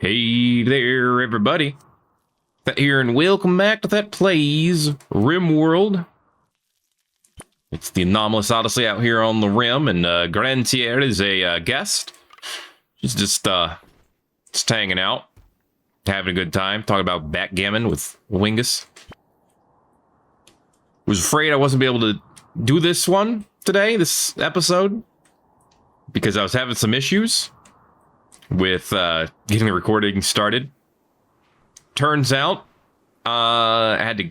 Hey there, everybody. Thet here, and welcome back to Thet Plays Rimworld. It's the Anomalous Odyssey out here on the Rim, and Grantier is a guest. She's just hanging out, having a good time, talking about backgammon with Wingus. Was afraid I wasn't be able to do this one today, this episode, because I was having some issues with getting the recording started. Turns out I had to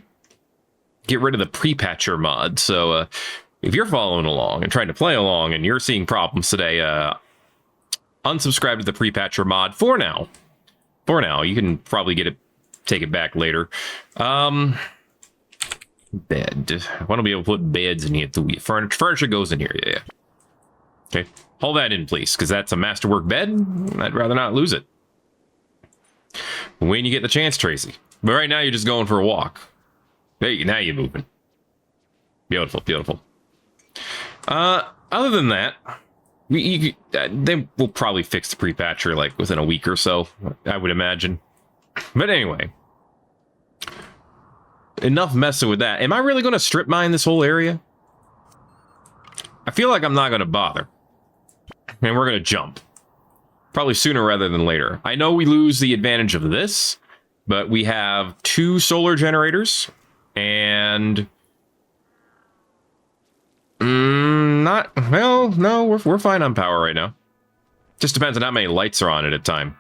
get rid of the pre-patcher mod, so if you're following along and trying to play along and you're seeing problems today, unsubscribe to the pre-patcher mod for now. You can probably take it back later. Bed. I want to be able to put beds in here. Furniture goes in here, yeah. Okay, hold that in, please, because that's a masterwork bed. I'd rather not lose it. When you get the chance, Tracy. But right now, you're just going for a walk. Hey, now you're moving. Beautiful, beautiful. Other than that, they will probably fix the pre-patcher like within a week or so, I would imagine. But anyway, enough messing with that. Am I really going to strip mine this whole area? I feel like I'm not going to bother. And we're going to jump. Probably sooner rather than later. I know we lose the advantage of this, but we have 2 solar generators and no, we're fine on power right now. Just depends on how many lights are on at a time.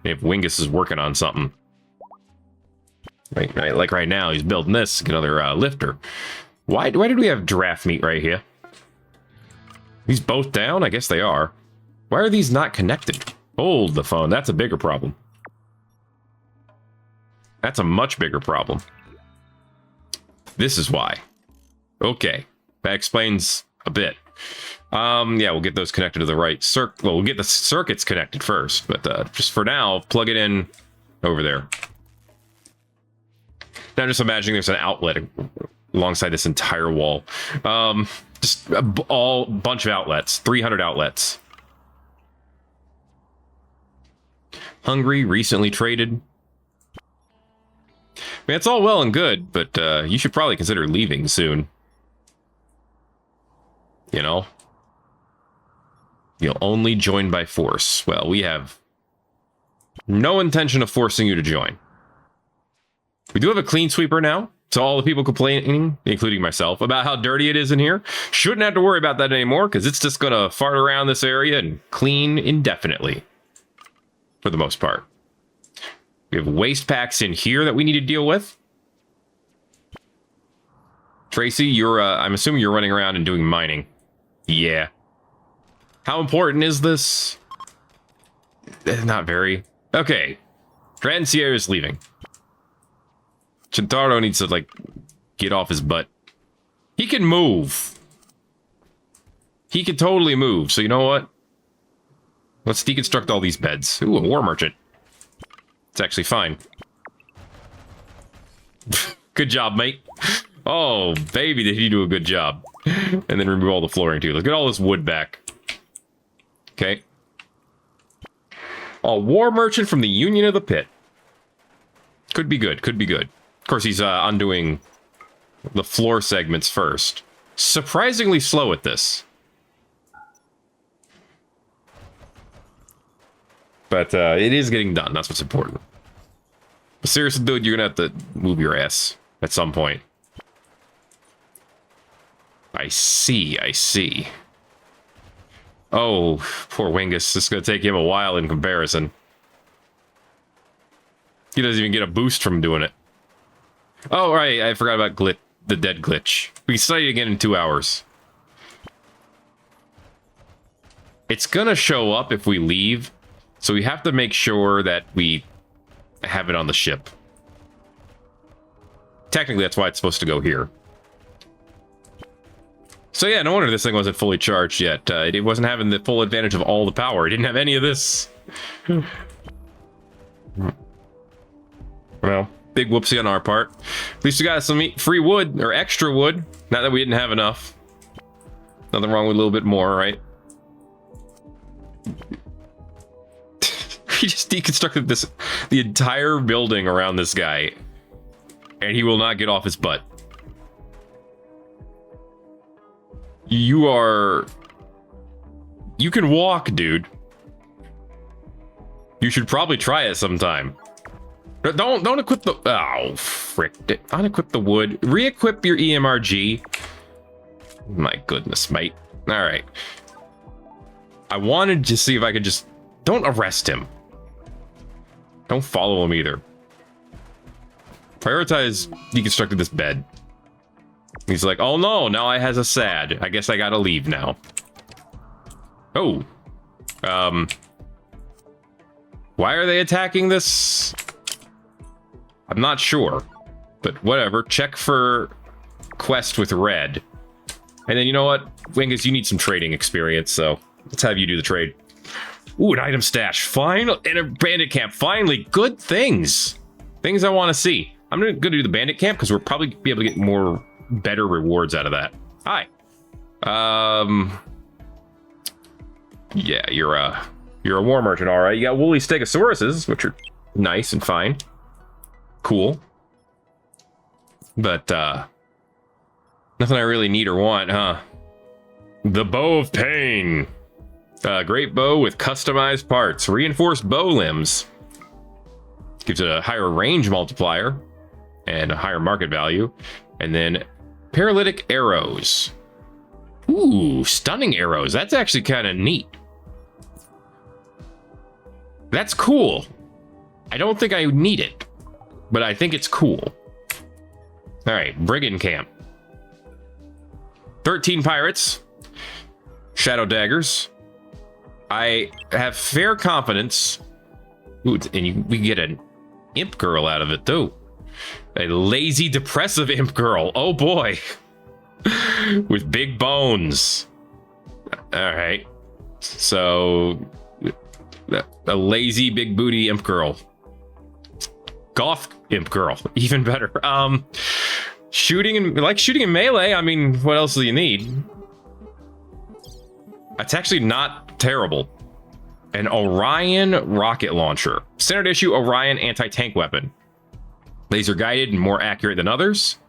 If Wingus is working on something. Right, like right now, he's building this, another lifter. Why did we have giraffe meat right here? These both down? I guess they are. Why are these not connected? Hold the phone. That's a bigger problem. That's a much bigger problem. This is why. Okay. That explains a bit. Yeah, we'll get those connected to the right circuit. Well, we'll get the circuits connected first, but just for now, plug it in over there. Now just imagining there's an outlet alongside this entire wall. Just a bunch of outlets. 300 outlets. Hungry, recently traded. I mean, it's all well and good, but you should probably consider leaving soon. You know? You'll only join by force. Well, we have no intention of forcing you to join. We do have a clean sweeper now. So all the people complaining, including myself, about how dirty it is in here, shouldn't have to worry about that anymore, because it's just going to fart around this area and clean indefinitely. For the most part. We have waste packs in here that we need to deal with. Tracy, you're, I'm assuming you're running around and doing mining. Yeah. How important is this? Not very. Okay. Drancier is leaving. Chintaro needs to, like, get off his butt. He can move. He can totally move, so you know what? Let's deconstruct all these beds. Ooh, a war merchant. It's actually fine. Good job, mate. Oh, baby, did he do a good job. And then remove all the flooring, too. Let's get all this wood back. Okay. A war merchant from the Union of the Pit. Could be good, could be good. Of course, he's undoing the floor segments first. Surprisingly slow at this. But it is getting done. That's what's important. But seriously, dude, you're going to have to move your ass at some point. I see. Oh, poor Wingus. This is going to take him a while in comparison. He doesn't even get a boost from doing it. Oh, right. I forgot about the dead glitch. We can study it again in 2 hours. It's going to show up if we leave. So we have to make sure that we have it on the ship. Technically, that's why it's supposed to go here. So yeah, no wonder this thing wasn't fully charged yet. It wasn't having the full advantage of all the power. It didn't have any of this. Well, big whoopsie on our part. At least we got some free wood, or extra wood. Not that we didn't have enough. Nothing wrong with a little bit more, right? We just deconstructed the entire building around this guy, and he will not get off his butt. You can walk, dude. You should probably try it sometime. Don't equip the... Oh, frick. Unequip the wood. Re-equip your EMRG. My goodness, mate. All right. I wanted to see if I could just... Don't arrest him. Don't follow him either. Prioritize deconstructing this bed. He's like, oh no, now I has a sad. I guess I gotta leave now. Oh. Why are they attacking this? I'm not sure. But whatever. Check for quest with red. And then you know what? Wingus, you need some trading experience, so let's have you do the trade. Ooh, an item stash. Final and a bandit camp. Finally, good things. Things I want to see. I'm gonna go do the bandit camp because we'll probably be able to get more better rewards out of that. Hi. Yeah, you're a war merchant, all right. You got woolly stegosauruses, which are nice and fine. Cool. But nothing I really need or want, huh? The Bow of Pain. Great bow with customized parts. Reinforced bow limbs. Gives it a higher range multiplier and a higher market value. And then paralytic arrows. Ooh, stunning arrows. That's actually kind of neat. That's cool. I don't think I need it, but I think it's cool. All right, brigand camp. 13 pirates. Shadow daggers. I have fair confidence. Ooh, and we get an imp girl out of it, too. A lazy, depressive imp girl. Oh, boy. With big bones. All right. So, a lazy, big booty imp girl. Goth imp girl. Even better. Shooting in melee. I mean, what else do you need? It's actually not terrible. An Orion rocket launcher. Standard issue Orion anti-tank weapon. Laser guided and more accurate than others.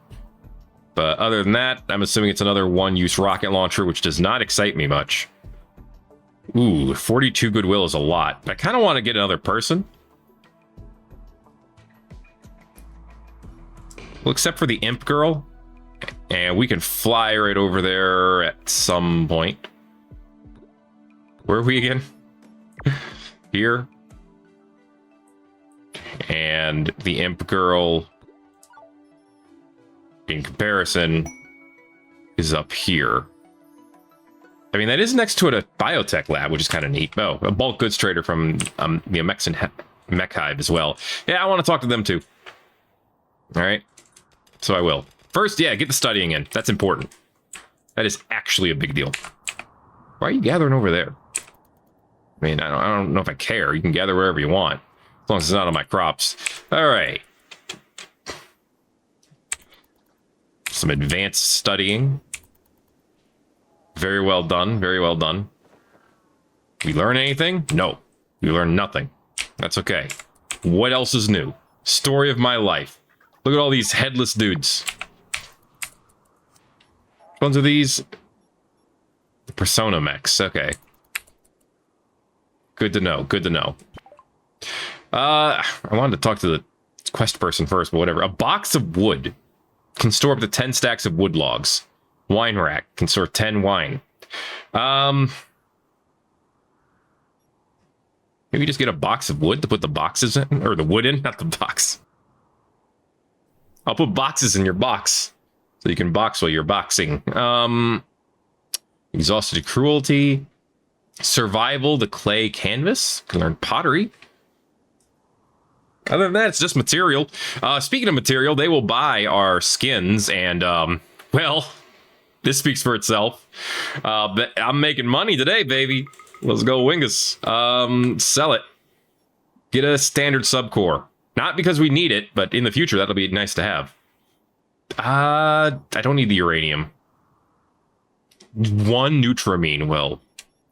But other than that, I'm assuming it's another one-use rocket launcher, which does not excite me much. Ooh, 42 goodwill is a lot. I kind of want to get another person. Well, except for the imp girl. And we can fly right over there at some point. Where are we again? Here. And the imp girl, in comparison, is up here. I mean, that is next to a biotech lab, which is kind of neat. Oh, a bulk goods trader from the Mech Hive as well. Yeah, I want to talk to them too. All right. So I will. First, yeah, get the studying in. That's important. That is actually a big deal. Why are you gathering over there? I mean, I don't know if I care. You can gather wherever you want, as long as it's not on my crops. All right. Some advanced studying. Very well done. Very well done. We learn anything? No. We learn nothing. That's okay. What else is new? Story of my life. Look at all these headless dudes. Which ones are these? The persona mechs. Okay. Good to know. Good to know. I wanted to talk to the quest person first, but whatever. A box of wood can store up to 10 stacks of wood logs. Wine rack can store 10 wine. Maybe just get a box of wood to put the boxes in, or the wood in, not the box. I'll put boxes in your box so you can box while you're boxing. Exhausted cruelty. Survival, the clay canvas. Can learn pottery. Other than that, it's just material. Speaking of material, they will buy our skins, and, well, this speaks for itself. But I'm making money today, baby. Let's go, Wingus. Sell it. Get a standard subcore. Not because we need it, but in the future, that'll be nice to have. I don't need the uranium. One Nutramine will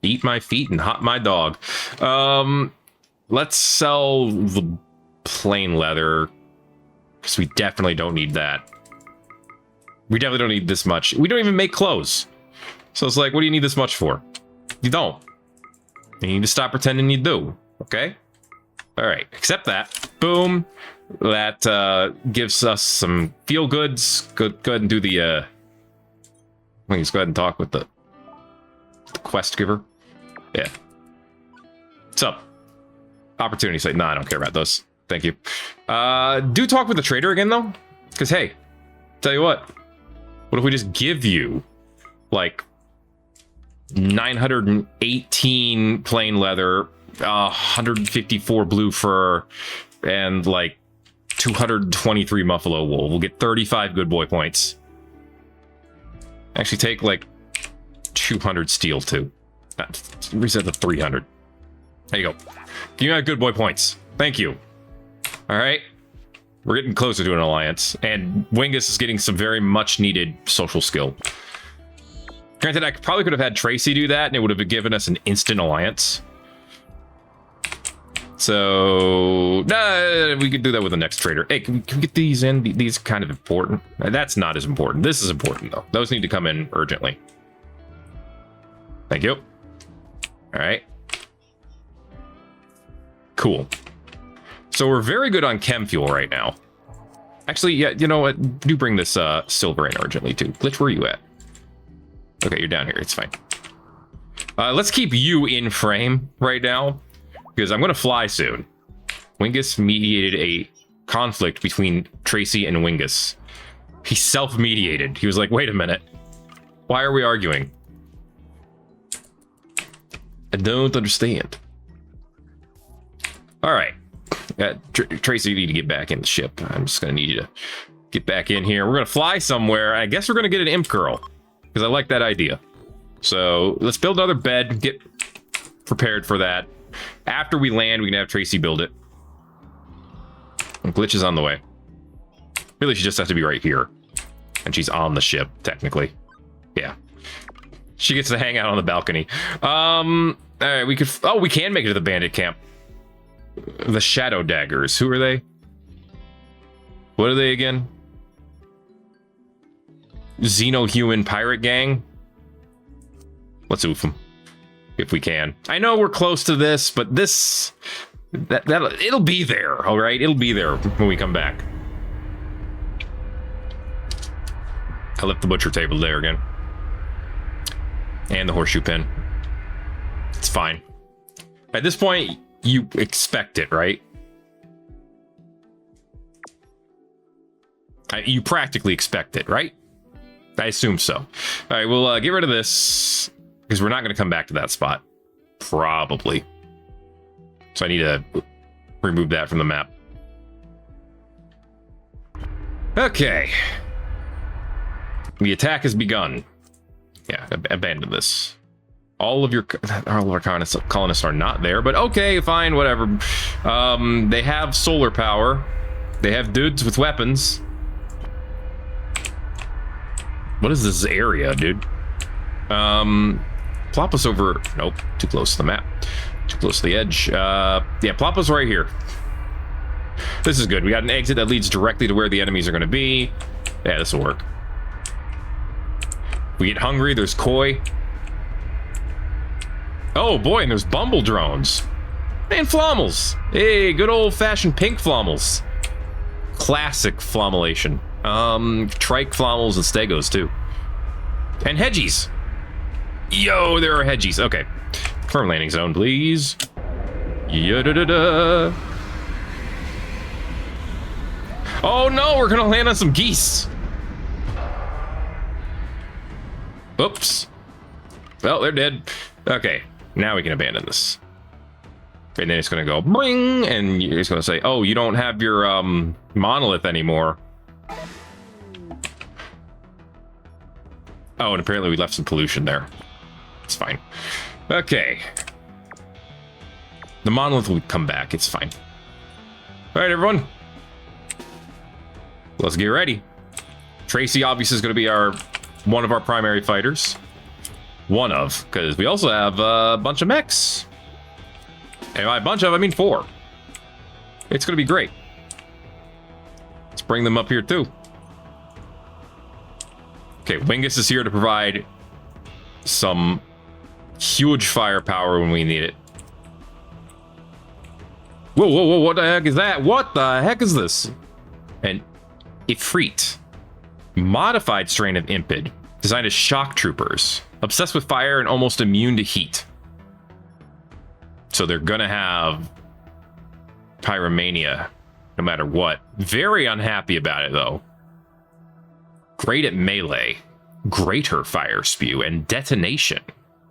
eat my feet and hot my dog. let's sell the plain leather, because we definitely don't need that. We definitely don't need this much. We don't even make clothes. So it's like, what do you need this much for? You don't. You need to stop pretending you do. Okay? All right. Accept that. Boom. That gives us some feel goods. Go ahead and do the... Let's go ahead and talk with the quest giver. Yeah. What's up? Opportunity site. No, I don't care about those. Thank you. Do talk with the trader again, though. Because, hey, tell you what. What if we just give you, like, 918 plain leather, 154 blue fur, and, like, 223 buffalo wool? We'll get 35 good boy points. Actually, take, like, 200 steel, too. Reset to 300. There you go. Give me my good boy points. Thank you. All right. We're getting closer to an alliance, and Wingus is getting some very much needed social skill. Granted, I probably could have had Tracy do that, and it would have given us an instant alliance. So, we could do that with the next trader. Hey, can we get these in? These are kind of important. That's not as important. This is important, though. Those need to come in urgently. Thank you. All right. Cool. So we're very good on chem fuel right now. Actually, yeah, you know what? Do bring this silver in urgently, too. Glitch, where are you at? Okay, you're down here. It's fine. Let's keep you in frame right now, because I'm going to fly soon. Wingus mediated a conflict between Tracy and Wingus. He self-mediated. He was like, wait a minute. Why are we arguing? I don't understand. All right. Tracy, you need to get back in the ship. I'm just going to need you to get back in here. We're going to fly somewhere. I guess we're going to get an imp girl, because I like that idea. So let's build another bed. Get prepared for that. After we land, we can have Tracy build it. And Glitch is on the way. Really, she just has to be right here. And she's on the ship, technically. Yeah. She gets to hang out on the balcony. All right, we could... Oh, we can make it to the bandit camp. The Shadow Daggers. Who are they? What are they again? Xeno-human pirate gang? Let's oof them. If we can. I know we're close to this, but this... It'll be there, all right? It'll be there when we come back. I left the butcher table there again. And the horseshoe pin. It's fine. At this point... You expect it, right? You practically expect it, right? I assume so. All right, we'll get rid of this, because we're not going to come back to that spot. Probably. So I need to remove that from the map. Okay. The attack has begun. Yeah, abandon this. All of our colonists are not there, but okay, fine, whatever. They have solar power. They have dudes with weapons. What is this area, dude? Plop us over. Nope, too close to the map. Too close to the edge. Yeah, plop us right here. This is good. We got an exit that leads directly to where the enemies are going to be. Yeah, this will work. We get hungry. There's koi. Oh boy, and there's bumble drones. And flommels. Hey, good old-fashioned pink flommels. Classic flommulation. Trike flommels and stegos too. And hedgies. Yo, there are hedgies. Okay. Firm landing zone, please. Ya-da-da-da. Oh no, we're gonna land on some geese. Oops. Well, they're dead. Okay. Now we can abandon this. And then it's going to go bling, and it's going to say, oh, you don't have your monolith anymore. Oh, and apparently we left some pollution there. It's fine. Okay. The monolith will come back. It's fine. All right, everyone. Let's get ready. Tracy obviously is going to be one of our primary fighters. One of, because we also have a bunch of mechs. And by a bunch of, I mean 4. It's going to be great. Let's bring them up here too. Okay, Wingus is here to provide some huge firepower when we need it. Whoa, whoa, whoa, what the heck is that? What the heck is this? An Ifrit. Modified strain of Impid. Designed as shock troopers. Obsessed with fire and almost immune to heat. So they're gonna have pyromania no matter what. Very unhappy about it though. Great at melee. Greater fire spew and detonation.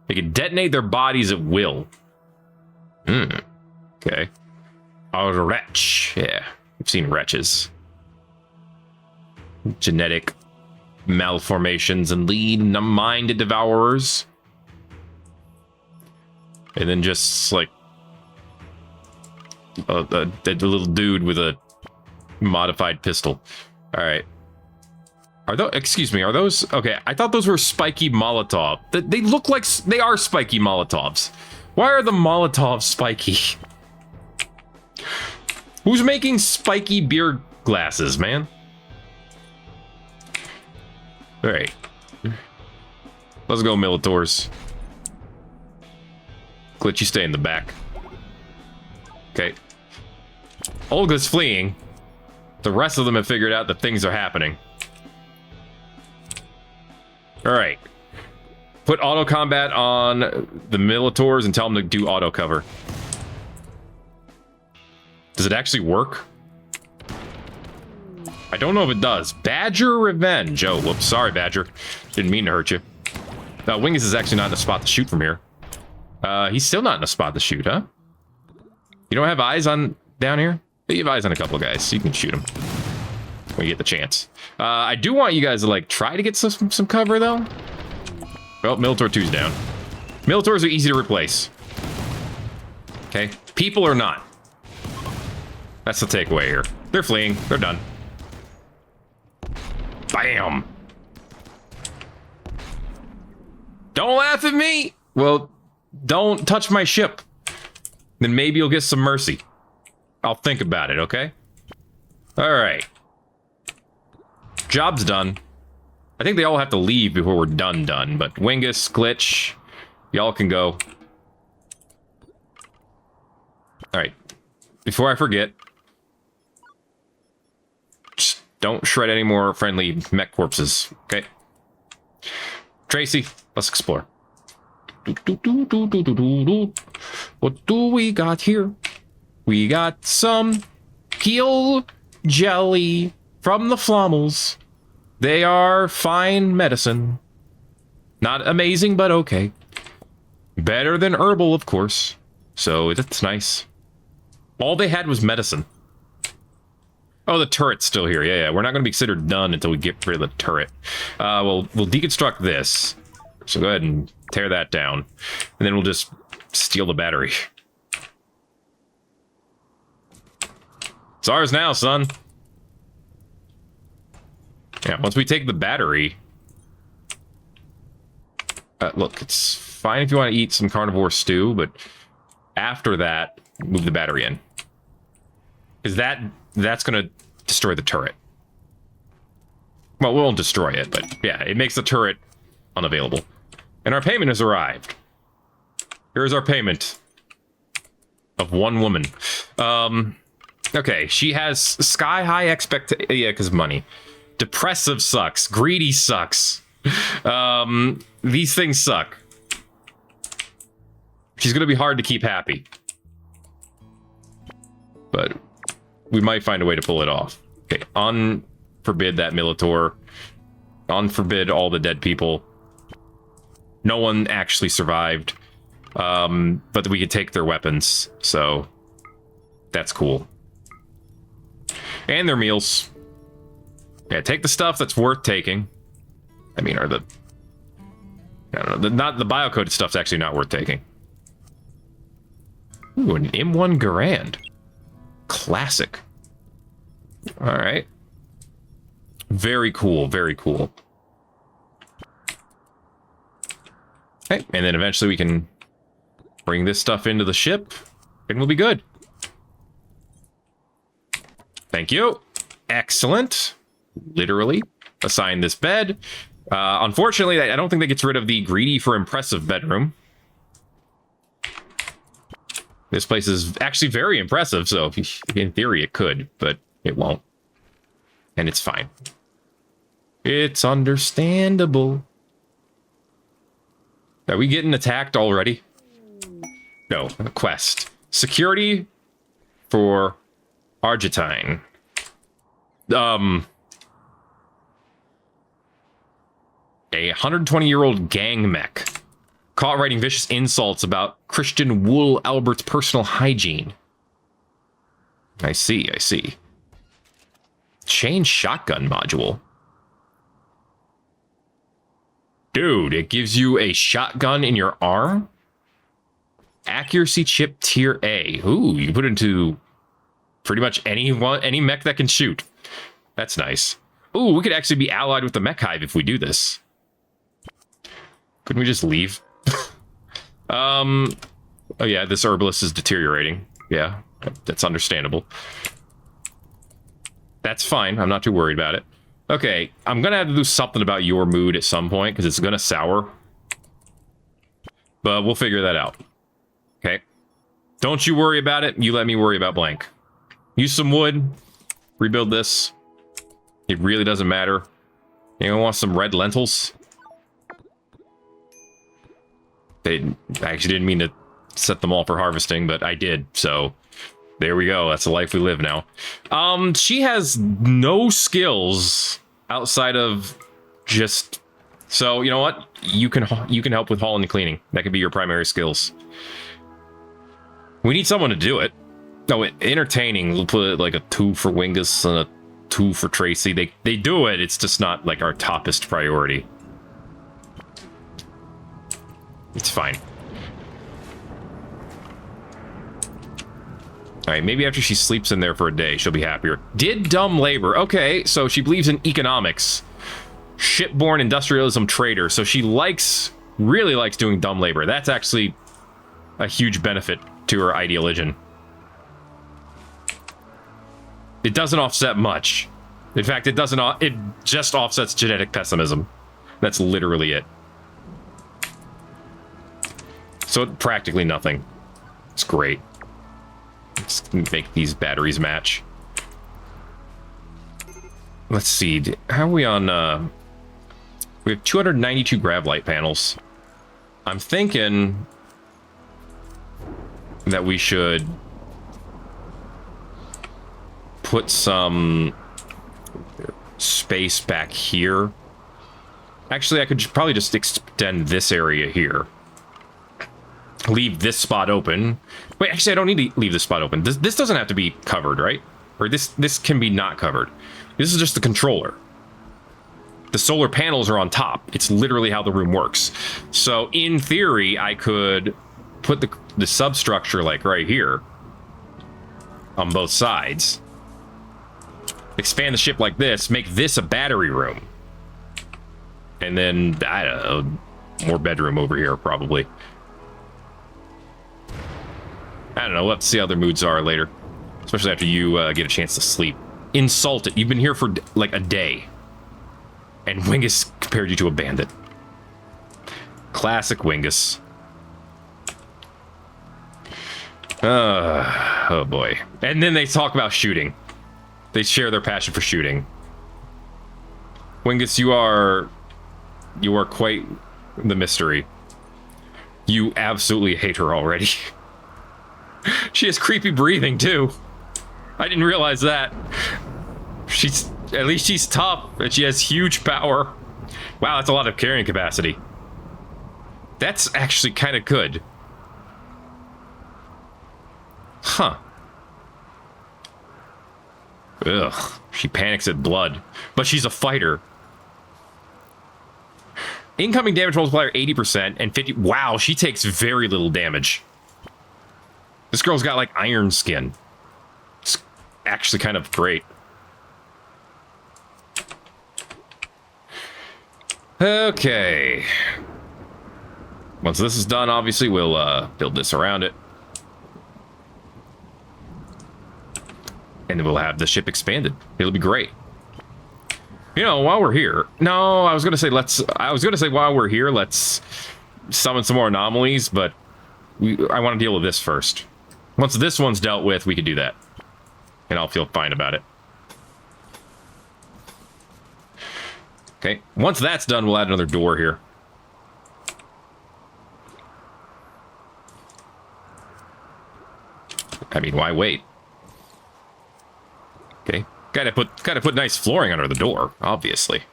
They can detonate their bodies at will. Okay. A wretch. Yeah, we've seen wretches. Genetic malformations and lead mind devourers. And then just like a little dude with a modified pistol. All right. Are those, excuse me, are those, okay, I thought those were spiky Molotov. They look like, they are spiky Molotovs. Why are the Molotovs spiky? Who's making spiky beer glasses, man? All right. Let's go, Militors. Glitch, you stay in the back. Okay. Olga's fleeing. The rest of them have figured out that things are happening. All right. Put auto combat on the Militors and tell them to do auto cover. Does it actually work? I don't know if it does. Badger Revenge. Oh, whoops. Sorry, Badger. Didn't mean to hurt you. Wingus is actually not in a spot to shoot from here. He's still not in a spot to shoot, huh? You don't have eyes on down here? You have eyes on a couple guys, so you can shoot them when you get the chance. I do want you guys to, like, try to get some cover, though. Well, Militor 2's down. Militors are easy to replace. Okay? People are not. That's the takeaway here. They're fleeing. They're done. Bam! Don't laugh at me! Well, don't touch my ship. Then maybe you'll get some mercy. I'll think about it, okay? Alright. Job's done. I think they all have to leave before we're done, but Wingus, Glitch, y'all can go. Alright. Before I forget, just don't shred any more friendly mech corpses, okay? Tracy, let's explore. What do we got here? We got some peel jelly from the Flommels. They are fine medicine. Not amazing, but okay. Better than herbal, of course. So that's nice. All they had was medicine. Oh, the turret's still here. Yeah. We're not going to be considered done until we get rid of the turret. We'll deconstruct this. So go ahead and tear that down. And then we'll just steal the battery. It's ours now, son. Yeah, once we take the battery... look, it's fine if you want to eat some carnivore stew, but after that, move the battery in. Because that's going to destroy the turret. Well, we won't destroy it, but yeah, it makes the turret unavailable. And our payment has arrived. Here's our payment. Of one woman. Okay, she has sky-high expectations. Yeah, because of money. Depressive sucks. Greedy sucks. These things suck. She's going to be hard to keep happy. But we might find a way to pull it off. Okay, unforbid that Militor. Unforbid all the dead people. No one actually survived. But we could take their weapons, so that's cool. And their meals. Yeah, take the stuff that's worth taking. I mean, I don't know, not the biocoded stuff's actually not worth taking. Ooh, an M1 Garand. Classic. Alright. Very cool, very cool. Okay, and then eventually we can bring this stuff into the ship. and we'll be good. Thank you. Excellent. Literally. Assign this bed. Unfortunately, I don't think that gets rid of the greedy for impressive bedroom. This place is actually very impressive, so in theory it could, but it won't. And it's fine. It's understandable. Are we getting attacked already? No, a quest. Security for Argentine. A 120-year-old gang mech caught writing vicious insults about Christian Wool Albert's personal hygiene. I see, I see. Chain shotgun module. Dude, it gives you a shotgun in your arm? Accuracy chip tier A. Ooh, you put it into pretty much any mech that can shoot. That's nice. Ooh, we could actually be allied with the mech hive if we do this. Couldn't we just leave? Oh yeah, this herbalist is deteriorating. Yeah, that's understandable. That's fine. I'm not too worried about it. Okay, I'm gonna have to do something about your mood at some point because it's gonna sour. But we'll figure that out. Okay. Don't you worry about it. You let me worry about blank. Use some wood. Rebuild this. It really doesn't matter. Anyone want some red lentils? I actually didn't mean to set them all for harvesting, but I did, so there we go. That's the life we live now. She has no skills outside of just... So, you know what? You can help with hauling and cleaning. That could be your primary skills. We need someone to do it. No, entertaining, we'll put it like a 2 for Wingus and a 2 for Tracy. They do it, it's just not like our toppest priority. It's fine. Alright, maybe after she sleeps in there for a day, she'll be happier. Did dumb labor. Okay, so she believes in economics. Shipborne industrialism trader. So she really likes doing dumb labor. That's actually a huge benefit to her ideologian. It doesn't offset much. In fact, it just offsets genetic pessimism. That's literally it. So practically nothing. It's great. Let's make these batteries match. Let's see. How are we on... we have 292 grav light panels. I'm thinking that we should put some space back here. Actually, I could probably just extend this area here. Leave this spot open. Wait, actually, I don't need to leave this spot open. This doesn't have to be covered, right? Or this can be not covered. This is just the controller. The solar panels are on top. It's literally how the room works. So in theory, I could put the substructure like right here on both sides. Expand the ship like this. Make this a battery room. And then, I don't know, more bedroom over here probably. I don't know. We'll have to see how their moods are later. Especially after you get a chance to sleep. Insult it. You've been here for like a day. And Wingus compared you to a bandit. Classic Wingus. Oh boy. And then they talk about shooting. They share their passion for shooting. Wingus, you are quite the mystery. You absolutely hate her already. She has creepy breathing too. I didn't realize that. At least she's tough, and she has huge power. Wow, that's a lot of carrying capacity. That's actually kind of good. Huh. Ugh, she panics at blood, but she's a fighter. Incoming damage multiplier 80% and 50. Wow, she takes very little damage. This girl's got like iron skin. It's actually kind of great. Okay. Once this is done, obviously, we'll build this around it. and we'll have the ship expanded. It'll be great. You know, while we're here... No, I was going to say while we're here, let's summon some more anomalies, but I want to deal with this first. Once this one's dealt with, we can do that. And I'll feel fine about it. Okay, once that's done, we'll add another door here. I mean, why wait? Okay, gotta put nice flooring under the door, obviously.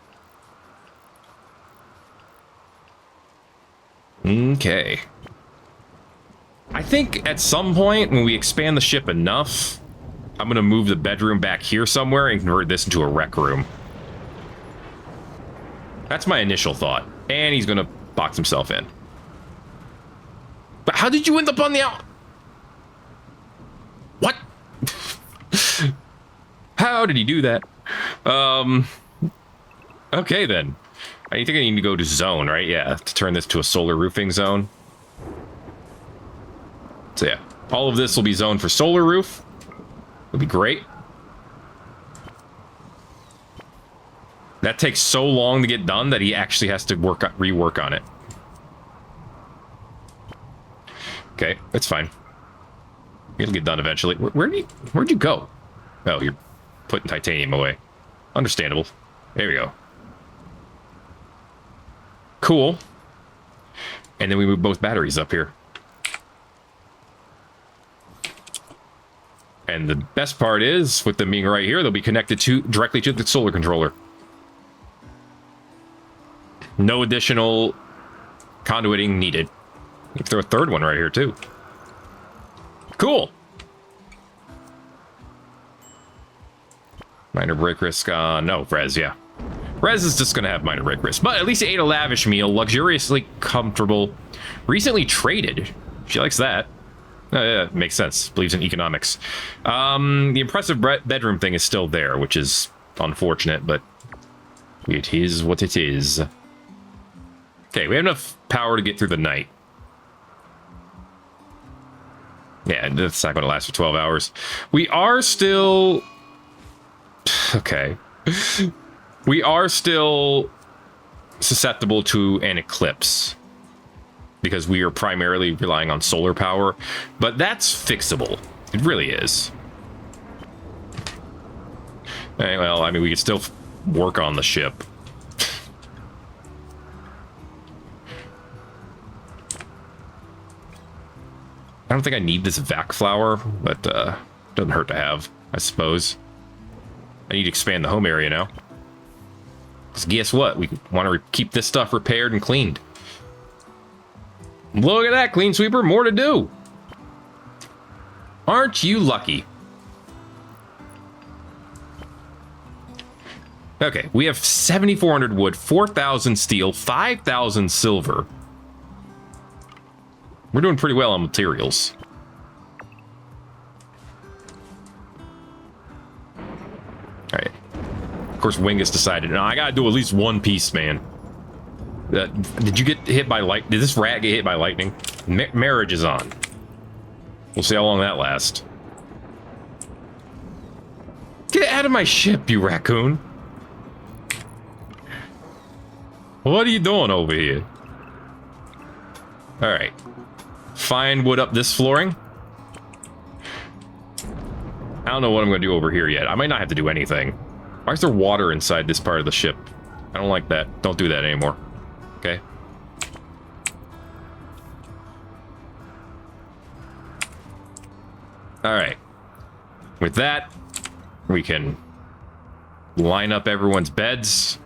Okay. I think at some point when we expand the ship enough, I'm gonna move the bedroom back here somewhere and convert this into a rec room. That's my initial thought. And he's gonna box himself in. But how did you end up on the out? What? How did he do that? Okay then. I think I need to go to zone, right? Yeah, to turn this to a solar roofing zone. So yeah, all of this will be zoned for solar roof. It'll be great. That takes so long to get done that he actually has to rework on it. Okay, that's fine. It'll get done eventually. Where'd you go? Oh, you're putting titanium away. Understandable. There we go. Cool. And then we move both batteries up here. And the best part is, with them being right here, they'll be connected directly to the solar controller. No additional conduiting needed. You can throw a third one right here, too. Cool. Minor break risk. No, Rez, yeah. Rez is just going to have minor break risk. But at least he ate a lavish meal, luxuriously comfortable, recently traded. She likes that. Yeah, makes sense. Believes in economics. The impressive bedroom thing is still there, which is unfortunate, but it is what it is. Okay, we have enough power to get through the night. Yeah, that's not going to last for 12 hours. We are still... Okay. We are still susceptible to an eclipse, because we are primarily relying on solar power, but that's fixable. It really is. Well, I mean, we could still work on the ship. I don't think I need this vac flower, but doesn't hurt to have, I suppose. I need to expand the home area now. Because guess what? We want to keep this stuff repaired and cleaned. Look at that, Clean Sweeper. More to do. Aren't you lucky? Okay, we have 7,400 wood, 4,000 steel, 5,000 silver. We're doing pretty well on materials. Alright. Of course, Wingus decided, no, I gotta do at least one piece, man. Did you get hit by light? Did this rat get hit by lightning? Marriage is on. We'll see how long that lasts. Get out of my ship, you raccoon. What are you doing over here? Alright. Fine wood up this flooring. I don't know what I'm going to do over here yet. I might not have to do anything. Why is there water inside this part of the ship? I don't like that. Don't do that anymore. Okay. Alright. With that, we can line up everyone's beds.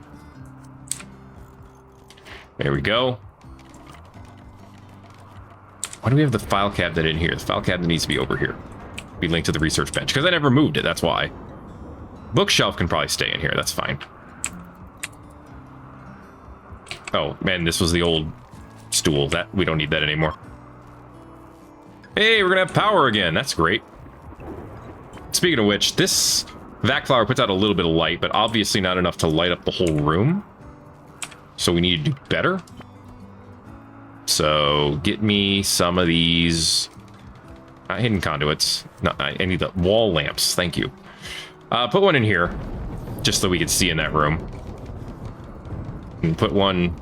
There we go. Why do we have the file cabinet in here? The file cabinet needs to be over here. Be linked to the research bench, because I never moved it, that's why. Bookshelf can probably stay in here, that's fine. Oh, man, this was the old stool. That we don't need that anymore. Hey, we're gonna have power again. That's great. Speaking of which, this vac flower puts out a little bit of light, but obviously not enough to light up the whole room. So we need to do better. So get me some of these hidden conduits. No, I need the wall lamps. Thank you. Put one in here, just so we can see in that room. And put one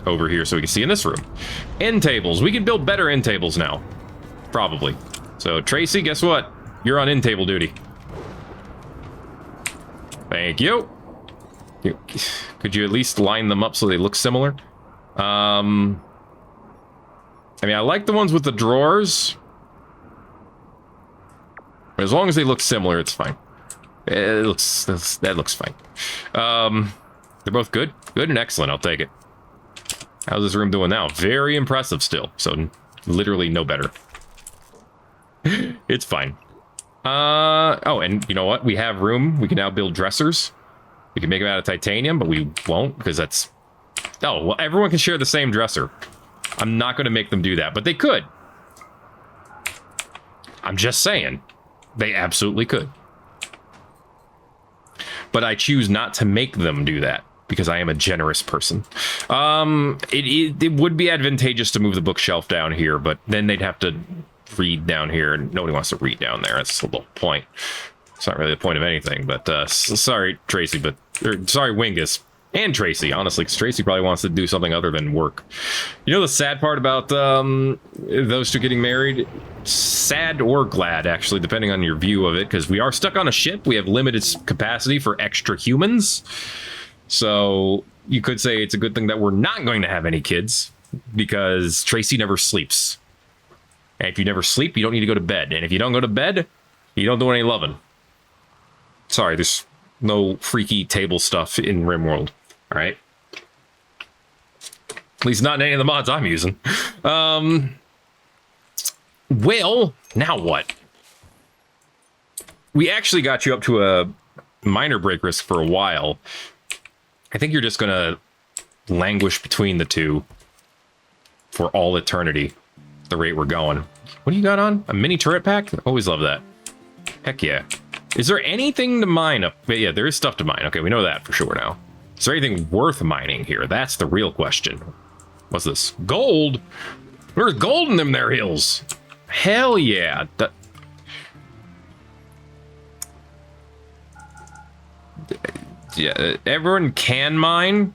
over here so we can see in this room. End tables. We can build better end tables now. Probably. So, Tracy, guess what? You're on end table duty. Thank you. Could you at least line them up so they look similar? I mean, I like the ones with the drawers. As long as they look similar, it's fine. That looks fine. They're both good. Good and excellent. I'll take it. How's this room doing now? Very impressive still. So literally no better. It's fine. Oh, and you know what? We have room. We can now build dressers. We can make them out of titanium, but we won't because that's... Oh, well, everyone can share the same dresser. I'm not going to make them do that, but they could. I'm just saying. They absolutely could. But I choose not to make them do that because I am a generous person. It would be advantageous to move the bookshelf down here, but then they'd have to read down here, and nobody wants to read down there. That's the whole point. It's not really the point of anything, but sorry, Tracy, sorry, Wingus. And Tracy, honestly, because Tracy probably wants to do something other than work. You know the sad part about those two getting married? Sad or glad, actually, depending on your view of it, because we are stuck on a ship. We have limited capacity for extra humans. So you could say it's a good thing that we're not going to have any kids, because Tracy never sleeps. And if you never sleep, you don't need to go to bed. And if you don't go to bed, you don't do any loving. Sorry, there's no freaky table stuff in Rimworld. All right. At least not in any of the mods I'm using. Well, now what? We actually got you up to a minor break risk for a while. I think you're just going to languish between the two for all eternity, the rate we're going. What do you got on? A mini turret pack? Always love that. Heck yeah. Is there anything to mine up? Yeah, there is stuff to mine. Okay, we know that for sure now. Is there anything worth mining here? That's the real question. What's this? Gold? There's gold in them there hills. Hell yeah. Yeah, everyone can mine,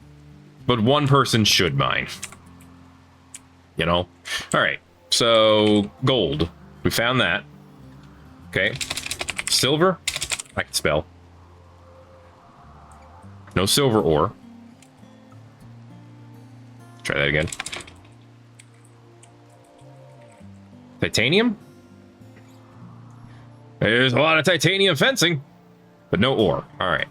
but one person should mine. You know? All right, so gold. We found that. Okay. Silver? I can spell. No silver ore. Try that again. Titanium? There's a lot of titanium fencing, but no ore. All right.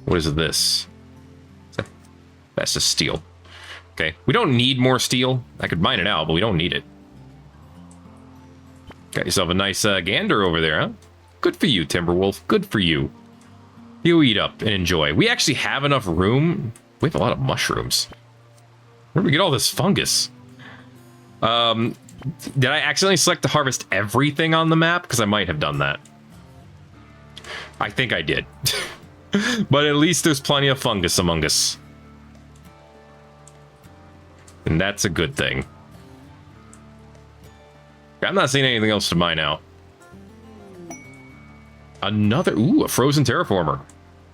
What is this? That's just steel. Okay. We don't need more steel. I could mine it out, but we don't need it. Got yourself a nice gander over there, huh? Good for you, Timberwolf. Good for you. You eat up and enjoy. We actually have enough room. We have a lot of mushrooms. Where do we get all this fungus? Did I accidentally select to harvest everything on the map? Because I might have done that. I think I did. But at least there's plenty of fungus among us. And that's a good thing. I'm not seeing anything else to mine out. Another... Ooh, a frozen terraformer.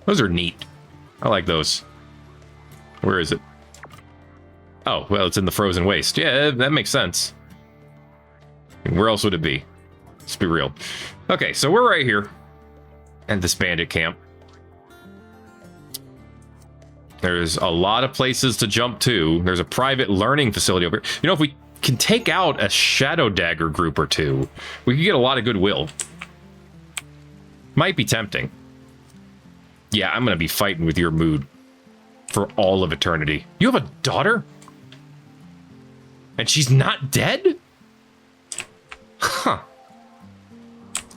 Those are neat. I like those. Where is it? Oh, well, it's in the frozen waste. Yeah, that makes sense. Where else would it be? Let's be real. Okay, so we're right here. And this bandit camp. There's a lot of places to jump to. There's a private learning facility over here. You know, if we can take out a Shadow Dagger group or two, we could get a lot of goodwill. Might be tempting. Yeah, I'm going to be fighting with your mood for all of eternity. You have a daughter? And she's not dead? Huh.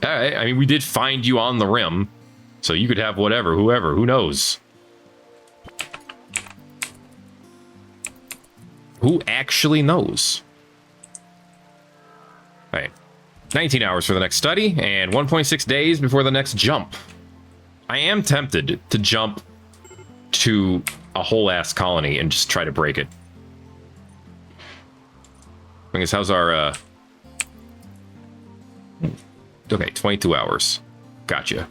I mean, we did find you on the rim, so you could have whatever, whoever, who knows? Who actually knows? All right. 19 hours for the next study, and 1.6 days before the next jump. I am tempted to jump to a whole-ass colony and just try to break it. I guess how's our, Okay, 22 hours. Gotcha.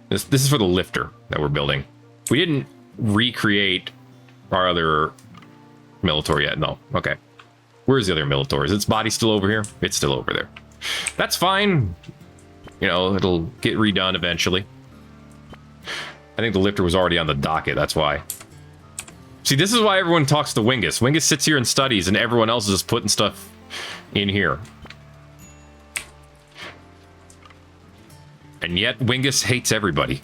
This is for the lifter that we're building. We didn't recreate our other Militor yet. No. Okay. Where's the other Militor? Is its body still over here? It's still over there. That's fine. You know, it'll get redone eventually. I think the lifter was already on the docket. That's why. See, this is why everyone talks to Wingus. Wingus sits here and studies, and everyone else is just putting stuff in here. And yet, Wingus hates everybody.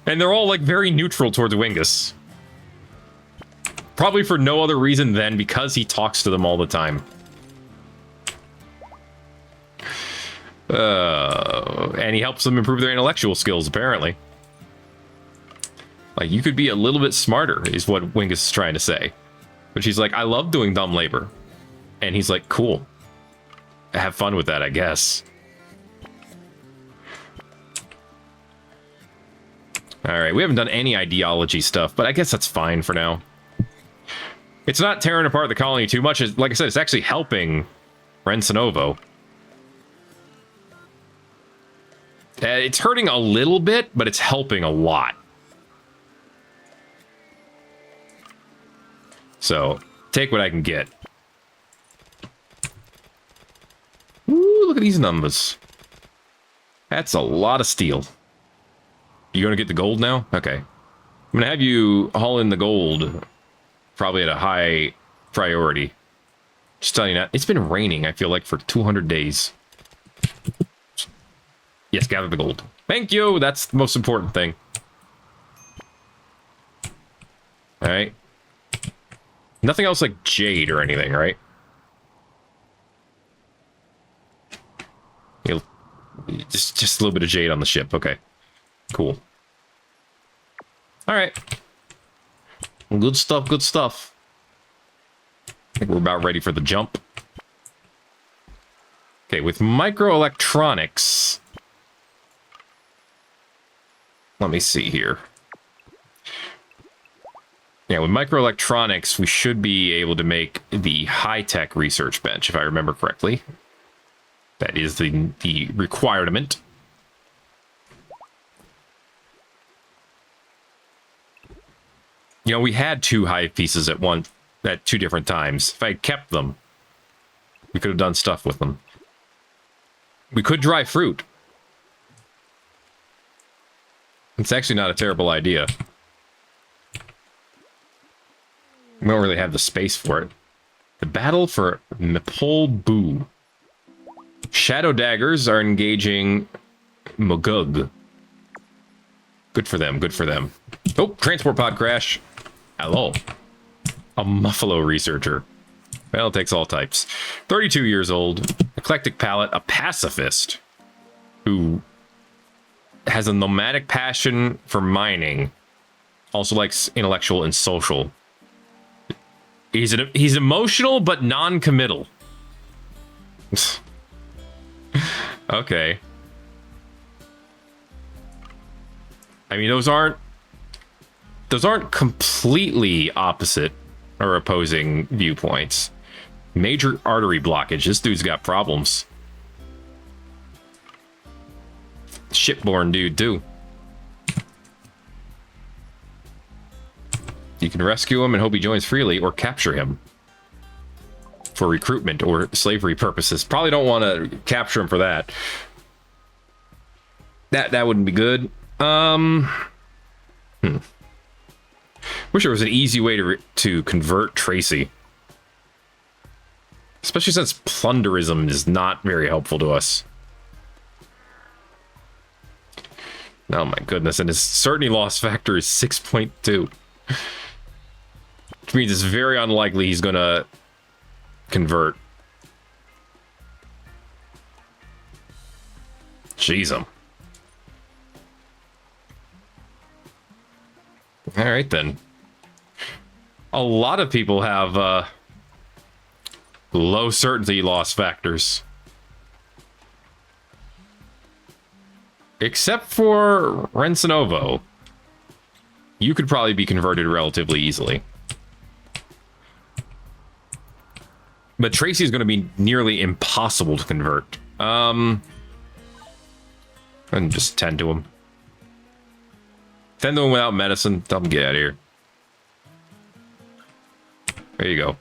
And they're all, like, very neutral towards Wingus. Probably for no other reason than because he talks to them all the time. And he helps them improve their intellectual skills, apparently. Like, you could be a little bit smarter, is what Wingus is trying to say. But she's like, I love doing dumb labor. And he's like, cool. Have fun with that, I guess. Alright, we haven't done any ideology stuff, but I guess that's fine for now. It's not tearing apart the colony too much. Like I said, it's actually helping Rensinovo. It's hurting a little bit, but it's helping a lot. So, take what I can get. Ooh, look at these numbers. That's a lot of steel. You gonna get the gold now? Okay. I'm gonna have you haul in the gold, probably at a high priority. Just telling you that. It's been raining, I feel like, for 200 days. Yes, gather the gold. Thank you! That's the most important thing. Alright. Nothing else like jade or anything, right? Just a little bit of jade on the ship. Okay. Cool. Alright. Good stuff, good stuff. I think we're about ready for the jump. Okay, with microelectronics... Let me see here. Yeah, with microelectronics, we should be able to make the high-tech research bench, if I remember correctly. That is the requirement. You know, we had 2 hive pieces at 2 different times. If I had kept them, we could have done stuff with them. We could dry fruit. It's actually not a terrible idea. We don't really have the space for it. The battle for Mepol Boo. Shadow daggers are engaging Mogug. Good for them, good for them. Oh, transport pod crash. Hello. A Muffalo researcher. Well, it takes all types. 32 years old. Eclectic palate. A pacifist. Who has a nomadic passion for mining. Also likes intellectual and social. He's emotional, but non-committal. Okay. I mean, those aren't completely opposite or opposing viewpoints. Major artery blockage. This dude's got problems. Shipborne dude, too. You can rescue him and hope he joins freely, or capture him for recruitment or slavery purposes. Probably don't want to capture him for that. That wouldn't be good. Wish there was an easy way to convert Tracy. Especially since plunderism is not very helpful to us. Oh my goodness, and his certainty loss factor is 6.2. Which means it's very unlikely he's gonna convert. Jeez, him. Alright then. A lot of people have low certainty loss factors. Except for Rensinovo. You could probably be converted relatively easily. But Tracy is going to be nearly impossible to convert. And just tend to him. Tend to him without medicine. Tell him to get out of here. There you go.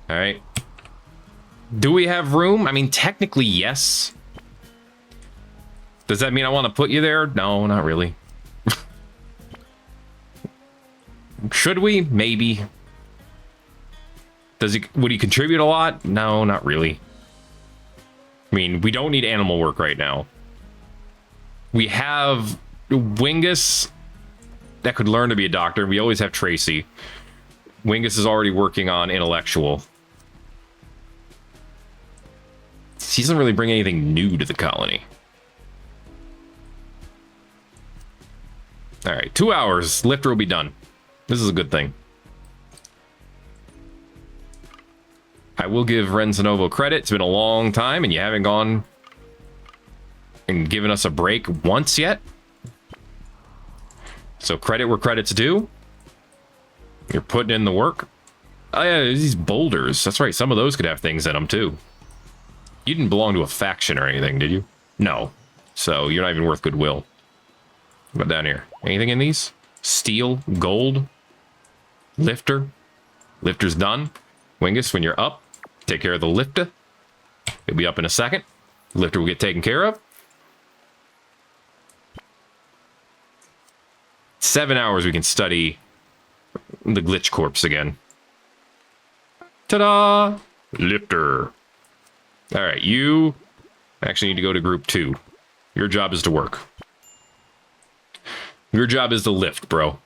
All right. Do we have room? I mean, technically, yes. Does that mean I want to put you there? No, not really. Should we? Maybe. Would he contribute a lot? No, not really. I mean, we don't need animal work right now. We have Wingus that could learn to be a doctor. We always have Tracy. Wingus is already working on intellectual. He doesn't really bring anything new to the colony. All right, 2 hours. Lifter will be done. This is a good thing. I will give Renzanovo credit. It's been a long time, and you haven't gone and given us a break once yet. So credit where credit's due. You're putting in the work. Oh yeah, these boulders. That's right, some of those could have things in them too. You didn't belong to a faction or anything, did you? No. So you're not even worth goodwill. What about down here? Anything in these? Steel, gold, lifter. Lifter's done. Wingus, when you're up, take care of the lifter. He'll be up in a second. Lifter will get taken care of. 7 hours we can study the glitch corpse again. Ta-da! Lifter. All right, you actually need to go to group 2. Your job is to work. Your job is to lift, bro.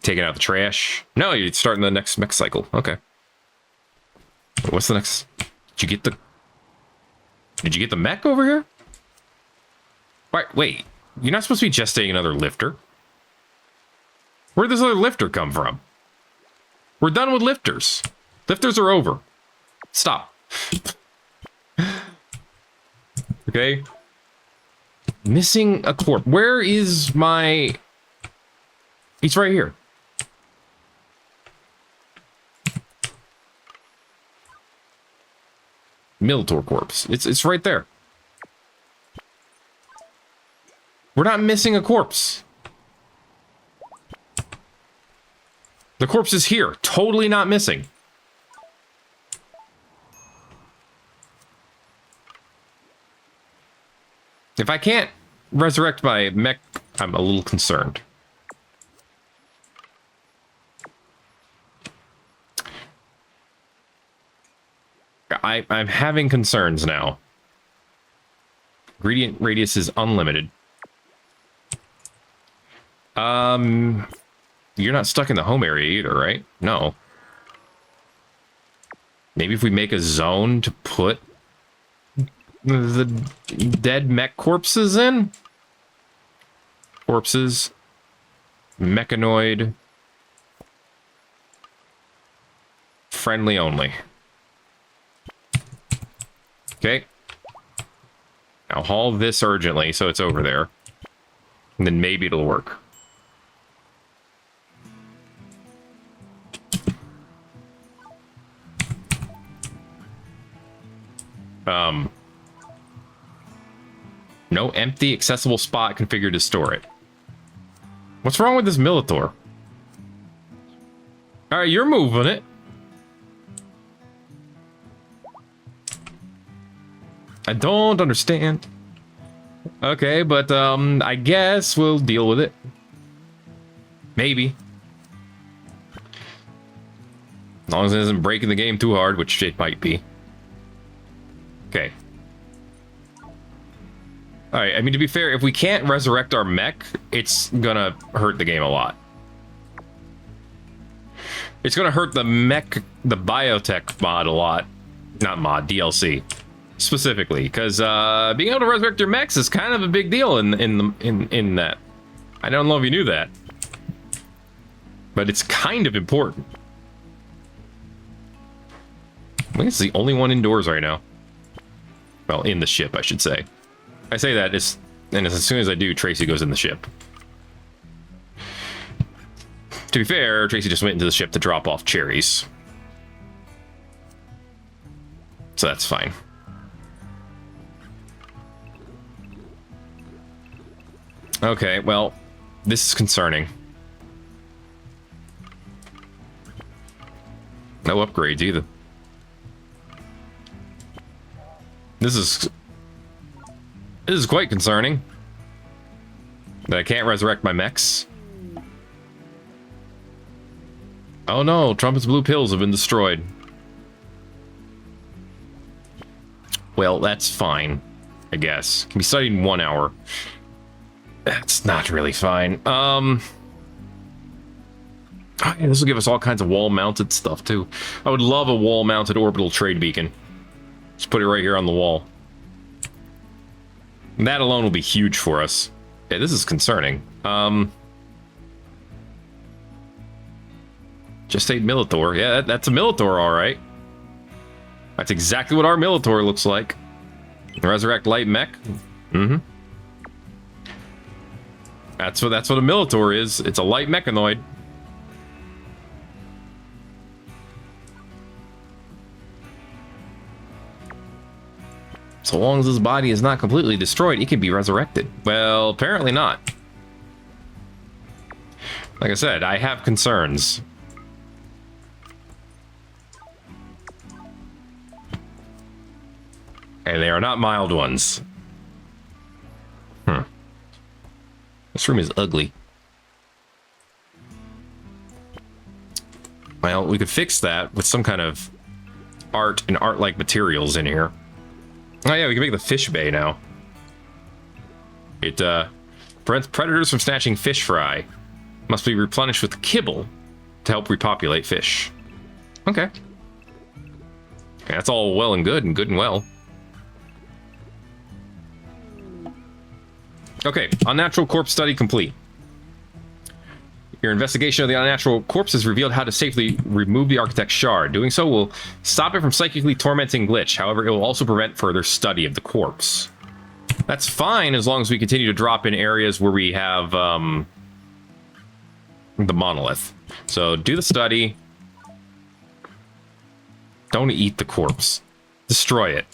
Taking out the trash. No, you're starting the next mech cycle. Okay. What's the next? Did you get the mech over here? Wait. You're not supposed to be gestating another lifter. Where'd this other lifter come from? We're done with lifters. Lifters are over. Stop. Okay. Missing a corpse. Where is my... He's right here. Militor corpse. It's right there. We're not missing a corpse. The corpse is here. Totally not missing. If I can't resurrect my mech, I'm a little concerned. I'm having concerns now. Gradient radius is unlimited. You're not stuck in the home area either, right? No. Maybe if we make a zone to put the dead mech corpses in? Corpses. Mechanoid. Friendly only. Okay. Now haul this urgently so it's over there. And then maybe it'll work. No empty accessible spot configured to store it. What's wrong with this Militor? Alright, you're moving it. I don't understand. Okay, but I guess we'll deal with it. Maybe. As long as it isn't breaking the game too hard, which it might be. Okay. Alright, I mean, to be fair, if we can't resurrect our mech, it's gonna hurt the game a lot. It's gonna hurt the mech, the biotech mod a lot. Not mod, DLC. Specifically, because being able to resurrect your mechs is kind of a big deal in that. I don't know if you knew that. But it's kind of important. I think it's the only one indoors right now. Well, in the ship, I should say. I say that, and as soon as I do, Tracy goes in the ship. To be fair, Tracy just went into the ship to drop off cherries. So that's fine. Okay, well, this is concerning. No upgrades either. This is quite concerning. That I can't resurrect my mechs. Oh no, Trumpet's blue pills have been destroyed. Well, that's fine, I guess. Can be studied in 1 hour. That's not really fine. Oh, yeah, this will give us all kinds of wall-mounted stuff, too. I would love a wall-mounted orbital trade beacon. Just put it right here on the wall. And that alone will be huge for us. Yeah, this is concerning. Just a Militor. Yeah, that's a Militor, all right. That's exactly what our Militor looks like. Resurrect light mech. Mm-hmm. That's what a Militor is. It's a light mechanoid. So long as his body is not completely destroyed, he can be resurrected. Well, apparently not. Like I said, I have concerns. And they are not mild ones. This room is ugly. Well, we could fix that with some kind of art and art-like materials in here. Oh yeah, we can make the fish bay now. It prevents predators from snatching fish fry. Must be replenished with kibble to help repopulate fish. Okay. That's all well and good and well. Okay, unnatural corpse study complete. Your investigation of the unnatural corpse has revealed how to safely remove the architect's shard. Doing so will stop it from psychically tormenting Glitch. However, it will also prevent further study of the corpse. That's fine as long as we continue to drop in areas where we have the monolith. So do the study. Don't eat the corpse. Destroy it.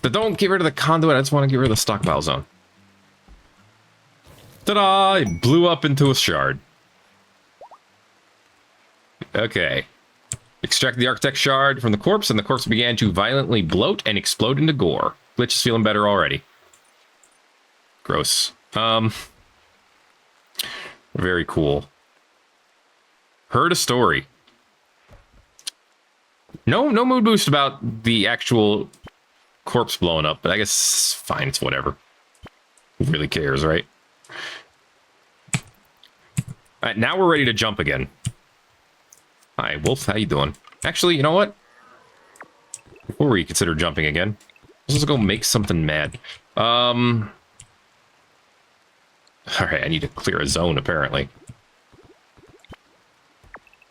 But don't get rid of the conduit. I just want to get rid of the stockpile zone. Ta-da! It blew up into a shard. Okay. Extract the architect shard from the corpse, and the corpse began to violently bloat and explode into gore. Glitch is feeling better already. Gross. Very cool. Heard a story. No mood boost about the actual corpse blowing up, but I guess fine, it's whatever. Who really cares, right? Alright, now we're ready to jump again. Hi, Wolf, how you doing? Actually, you know what? Before we consider jumping again, let's just go make something mad. Alright, I need to clear a zone, apparently.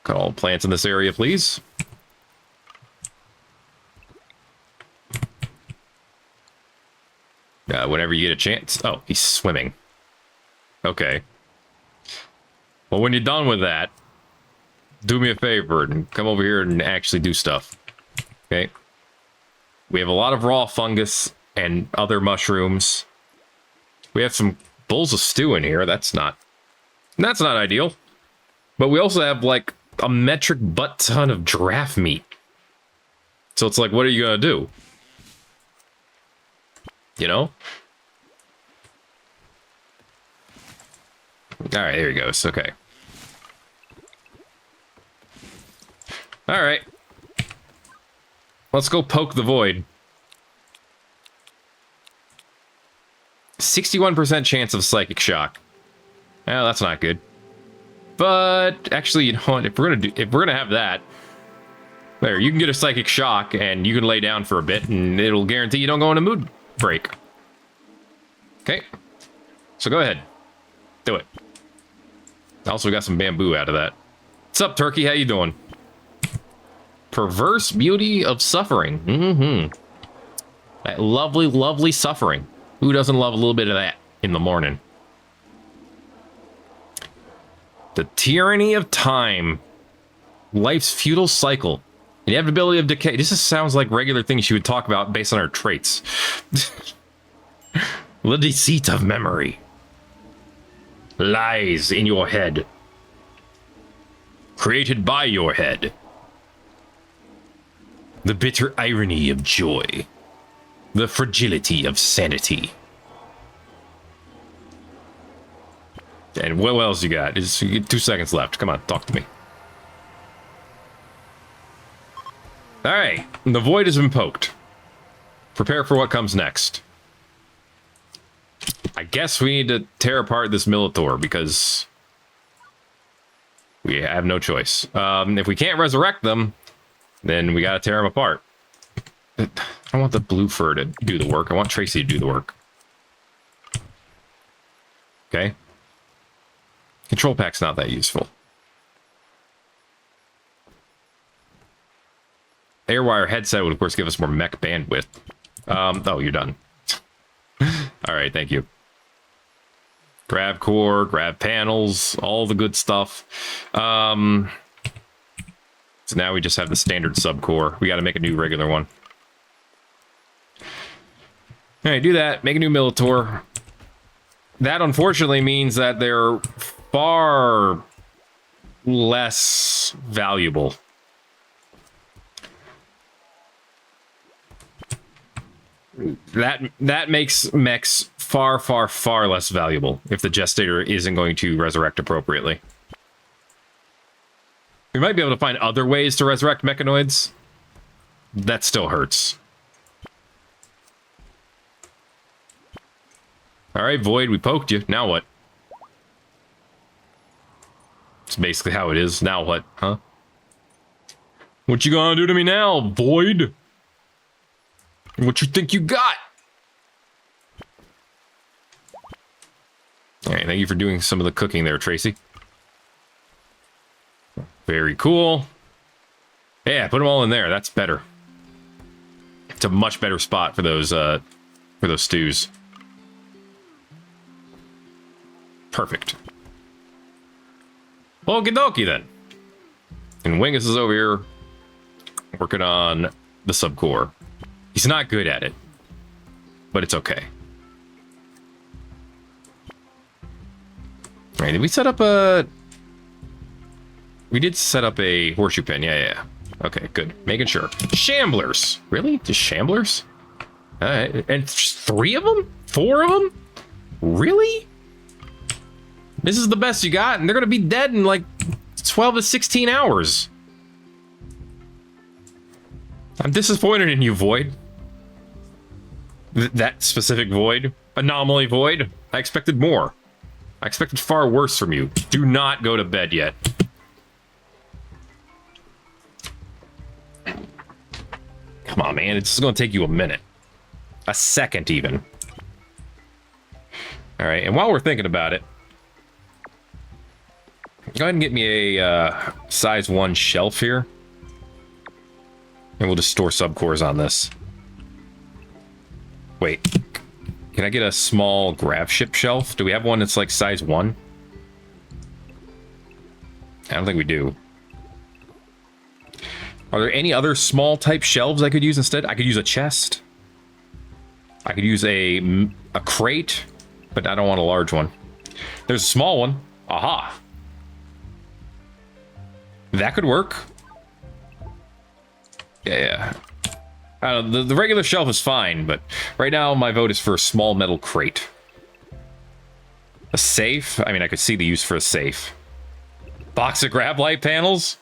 Cut all plants in this area, please. Whenever you get a chance. Oh, he's swimming. Okay. Well, when you're done with that, do me a favor and come over here and actually do stuff. Okay? We have a lot of raw fungus and other mushrooms. We have some bowls of stew in here. That's not ideal. But we also have like a metric butt ton of giraffe meat. So it's like, what are you gonna do? You know? Alright, here he goes. Okay. Alright. Let's go poke the void. 61% chance of psychic shock. Well, that's not good. But actually, you know what? If we're gonna have that, there, you can get a psychic shock and you can lay down for a bit and it'll guarantee you don't go on a mood break. Okay. So go ahead. Do it. Also got some bamboo out of that. What's up, Turkey? How you doing? Perverse beauty of suffering. Mm-hmm. That lovely, lovely suffering. Who doesn't love a little bit of that in the morning? The tyranny of time. Life's futile cycle. Inevitability of decay. This just sounds like regular things she would talk about based on her traits. The deceit of memory. Lies in your head. Created by your head. The bitter irony of joy. The fragility of sanity. And what else you got? Just 2 seconds left. Come on, talk to me. Alright, the void has been poked. Prepare for what comes next. I guess we need to tear apart this Militor because we have no choice. If we can't resurrect them, then we gotta tear them apart. I don't want the blue fur to do the work. I want Tracy to do the work. Okay. Control pack's not that useful. Airwire headset would, of course, give us more mech bandwidth. Oh, you're done. All right, thank you. Grab core, grab panels, all the good stuff. So now we just have the standard subcore. We got to make a new regular one. All right, do that. Make a new Militor. That, unfortunately, means that they're far less valuable. That makes mechs far, far, far less valuable if the Gestator isn't going to resurrect appropriately. We might be able to find other ways to resurrect mechanoids. That still hurts. Alright, Void, we poked you. Now what? It's basically how it is. Now what, huh? What you gonna do to me now, Void? What you think you got? Alright, thank you for doing some of the cooking there, Tracy. Very cool. Yeah, put them all in there. That's better. It's a much better spot for those stews. Perfect. Okie dokie then. And Wingus is over here working on the subcore. He's not good at it, but it's okay. All right, did we set up a... We did set up a horseshoe pin. Yeah. Okay, good. Making sure. Shamblers. Really? Just shamblers? All right. And 3 of them? 4 of them? Really? This is the best you got, and they're going to be dead in like 12 to 16 hours. I'm disappointed in you, Void. That specific Void. Anomaly Void. I expected more. I expected far worse from you. Do not go to bed yet. Come on, man. It's just going to take you a minute. A second, even. All right, and while we're thinking about it, go ahead and get me a size 1 shelf here. And we'll just store subcores on this. Wait. Can I get a small grab ship shelf? Do we have one that's like size 1? I don't think we do. Are there any other small type shelves I could use instead? I could use a chest. I could use a crate, but I don't want a large one. There's a small one. Aha. That could work. Yeah. The regular shelf is fine, but right now my vote is for a small metal crate. A safe? I mean, I could see the use for a safe. Box of grab light panels?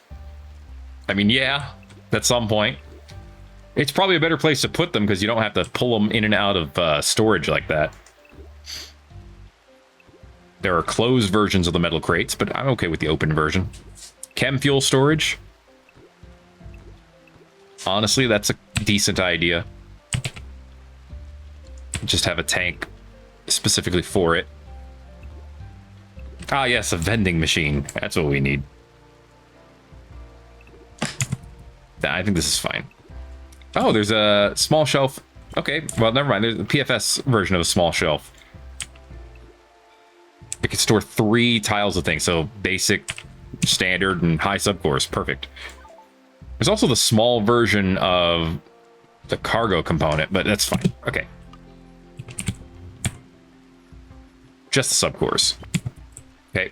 I mean, yeah, at some point. It's probably a better place to put them because you don't have to pull them in and out of storage like that. There are closed versions of the metal crates, but I'm okay with the open version. Chem fuel storage? Honestly, that's a decent idea. Just have a tank specifically for it. Ah, yes, a vending machine. That's what we need. I think this is fine. Oh, there's a small shelf. Okay, well, never mind. There's a PFS version of a small shelf. It can store 3 tiles of things. So basic, standard, and high subcores. Perfect. There's also the small version of the cargo component, but that's fine. Okay. Just the subcores. Okay.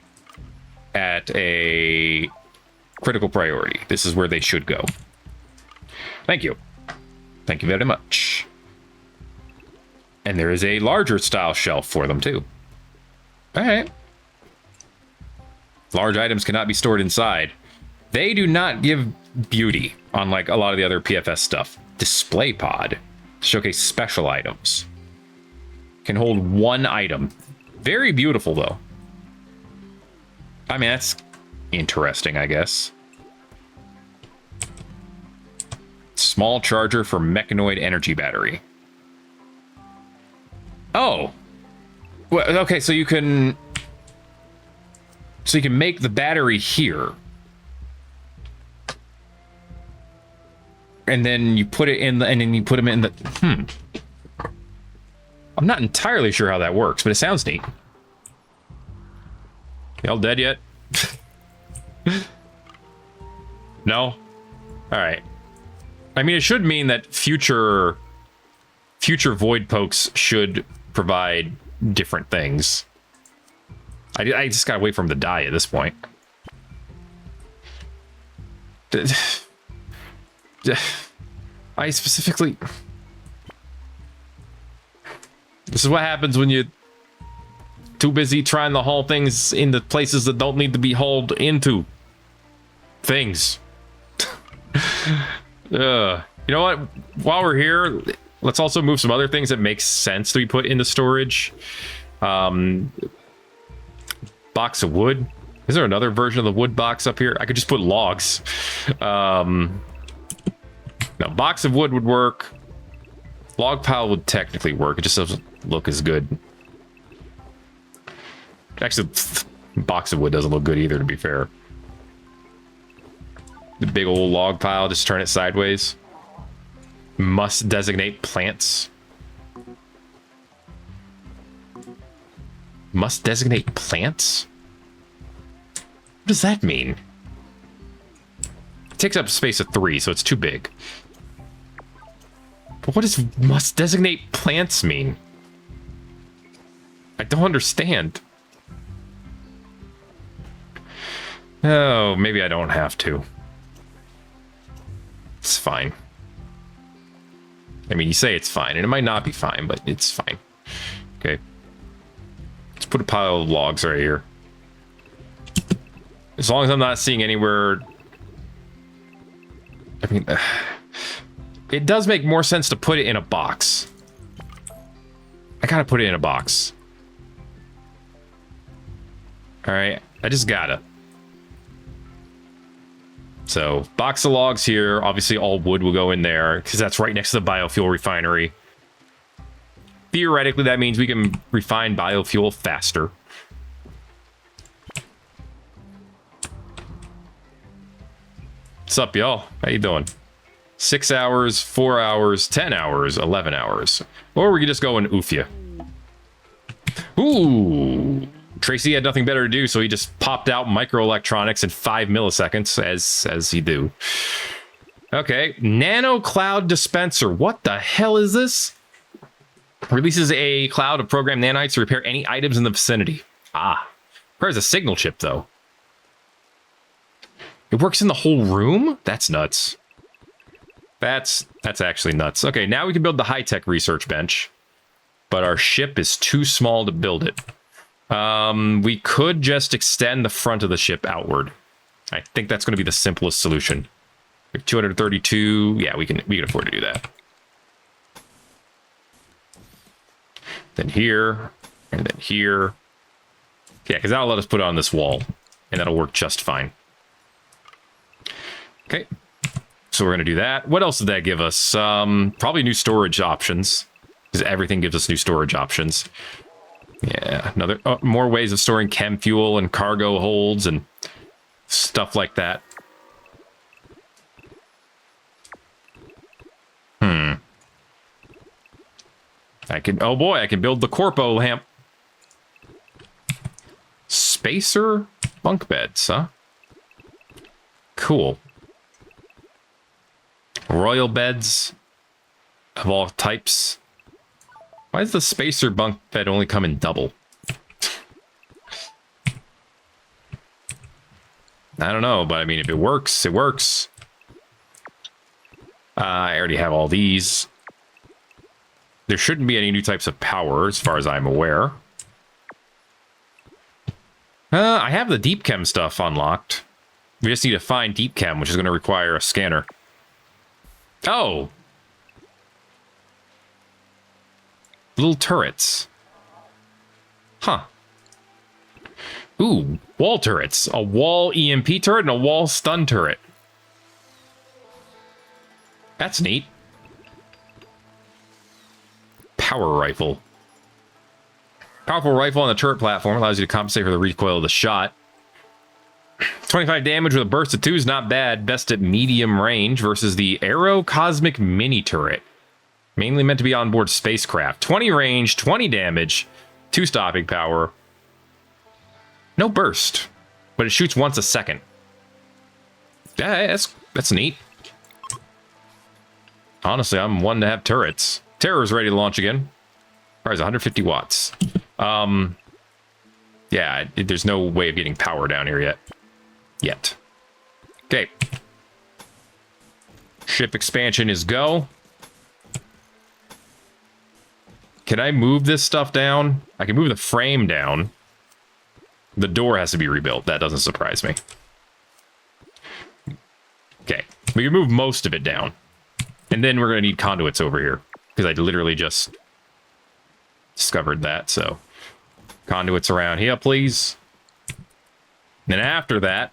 At a critical priority. This is where they should go. Thank you. Thank you very much. And there is a larger style shelf for them, too. All right. Large items cannot be stored inside. They do not give beauty, unlike a lot of the other PFS stuff. Display pod. Showcase special items. Can hold 1 item. Very beautiful, though. I mean, that's interesting, I guess. Small charger for mechanoid energy battery. Oh. Well, okay, so you can make the battery here. And then you put it in the, and then you put them in the, I'm not entirely sure how that works, but it sounds neat. Y'all dead yet? No? All right. I mean, it should mean that future void pokes should provide different things. I just gotta wait for him to die at this point. I specifically... This is what happens when you're too busy trying to haul things into places that don't need to be hauled into. Things. You know what? While we're here, let's also move some other things that make sense to be put into storage. Box of wood. Is there another version of the wood box up here? I could just put logs. No, box of wood would work. Log pile would technically work. It just doesn't look as good. Actually, box of wood doesn't look good either, to be fair. The big old log pile, just turn it sideways. Must designate plants. Must designate plants? What does that mean? It takes up space of 3, so it's too big. But what does must designate plants mean? I don't understand. Oh, maybe I don't have to. It's fine. I mean, you say it's fine, and it might not be fine, but it's fine. Okay. Let's put a pile of logs right here. As long as I'm not seeing anywhere... I mean... It does make more sense to put it in a box. I gotta put it in a box. Alright, I just gotta. So, box of logs here. Obviously, all wood will go in there, because that's right next to the biofuel refinery. Theoretically, that means we can refine biofuel faster. What's up, y'all? How you doing? 6 hours, 4 hours, 10 hours, 11 hours. Or we could just go and oof you. Ooh. Tracy had nothing better to do, so he just popped out microelectronics in 5 milliseconds, as he do. Okay, nano cloud dispenser. What the hell is this? Releases a cloud of programmed nanites to repair any items in the vicinity. Ah, requires a signal chip though. It works in the whole room? That's nuts. That's actually nuts. Okay, now we can build the high-tech research bench, but our ship is too small to build it. We could just extend the front of the ship outward. I think that's going to be the simplest solution. 232. Yeah, we can afford to do that. Then here, and then here. Yeah, because that'll let us put it on this wall, and that'll work just fine. Okay. So we're going to do that. What else did that give us? Probably new storage options, because everything gives us new storage options. Yeah, another more ways of storing chem fuel and cargo holds and stuff like that. I can, oh boy, I can build the corpo lamp. spacer bunk beds, huh? Cool. Royal beds of all types. Why does the spacer bunk bed only come in double? I don't know, but I mean, if it works, it works. I already have all these. There shouldn't be any new types of power, as far as I'm aware. I have the deep chem stuff unlocked. We just need to find deep chem, which is going to require a scanner. Oh! Little turrets. Huh. Ooh, wall turrets. A wall EMP turret and a wall stun turret. That's neat. Power rifle. Powerful rifle on the turret platform allows you to compensate for the recoil of the shot. 25 damage with a burst of 2 is not bad. Best at medium range versus the Aero Cosmic Mini Turret. Mainly meant to be on board spacecraft. 20 range, 20 damage, 2 stopping power. No burst, but it shoots once a second. Yeah, that's neat. Honestly, I'm one to have turrets. Terror's ready to launch again. Alright, 150 watts. Yeah, there's no way of getting power down here yet. Okay. Ship expansion is go. Can I move this stuff down? I can move the frame down. The door has to be rebuilt. That doesn't surprise me. Okay. We can move most of it down. And then we're going to need conduits over here. Because I literally just discovered that, so... Conduits around here, please. Then after that...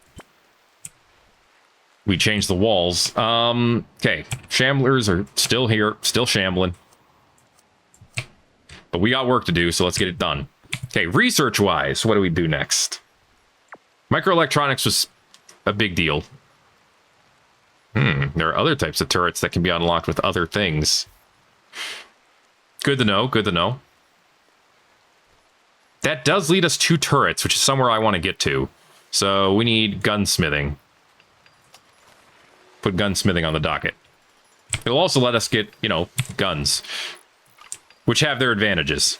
we change the walls. Okay. Shamblers are still here. Still shambling. But we got work to do, so let's get it done. Okay, research-wise, what do we do next? Microelectronics was a big deal. There are other types of turrets that can be unlocked with other things. Good to know, good to know. That does lead us to turrets, which is somewhere I want to get to. So we need gunsmithing. Put gunsmithing on the docket. It'll also let us get, you know, guns. Which have their advantages.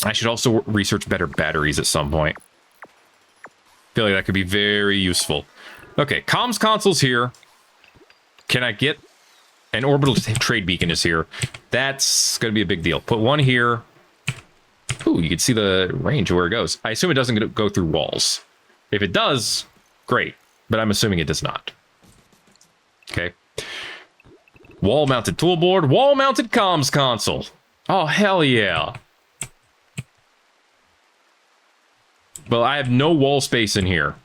I should also research better batteries at some point. I feel like that could be very useful. Okay, comms console's here. Can I get... an orbital trade beacon is here. That's going to be a big deal. Put one here. Ooh, you can see the range of where it goes. I assume it doesn't go through walls. If it does, great. But I'm assuming it does not. Okay. Wall-mounted toolboard. Wall-mounted comms console. Oh, hell yeah. Well, I have no wall space in here.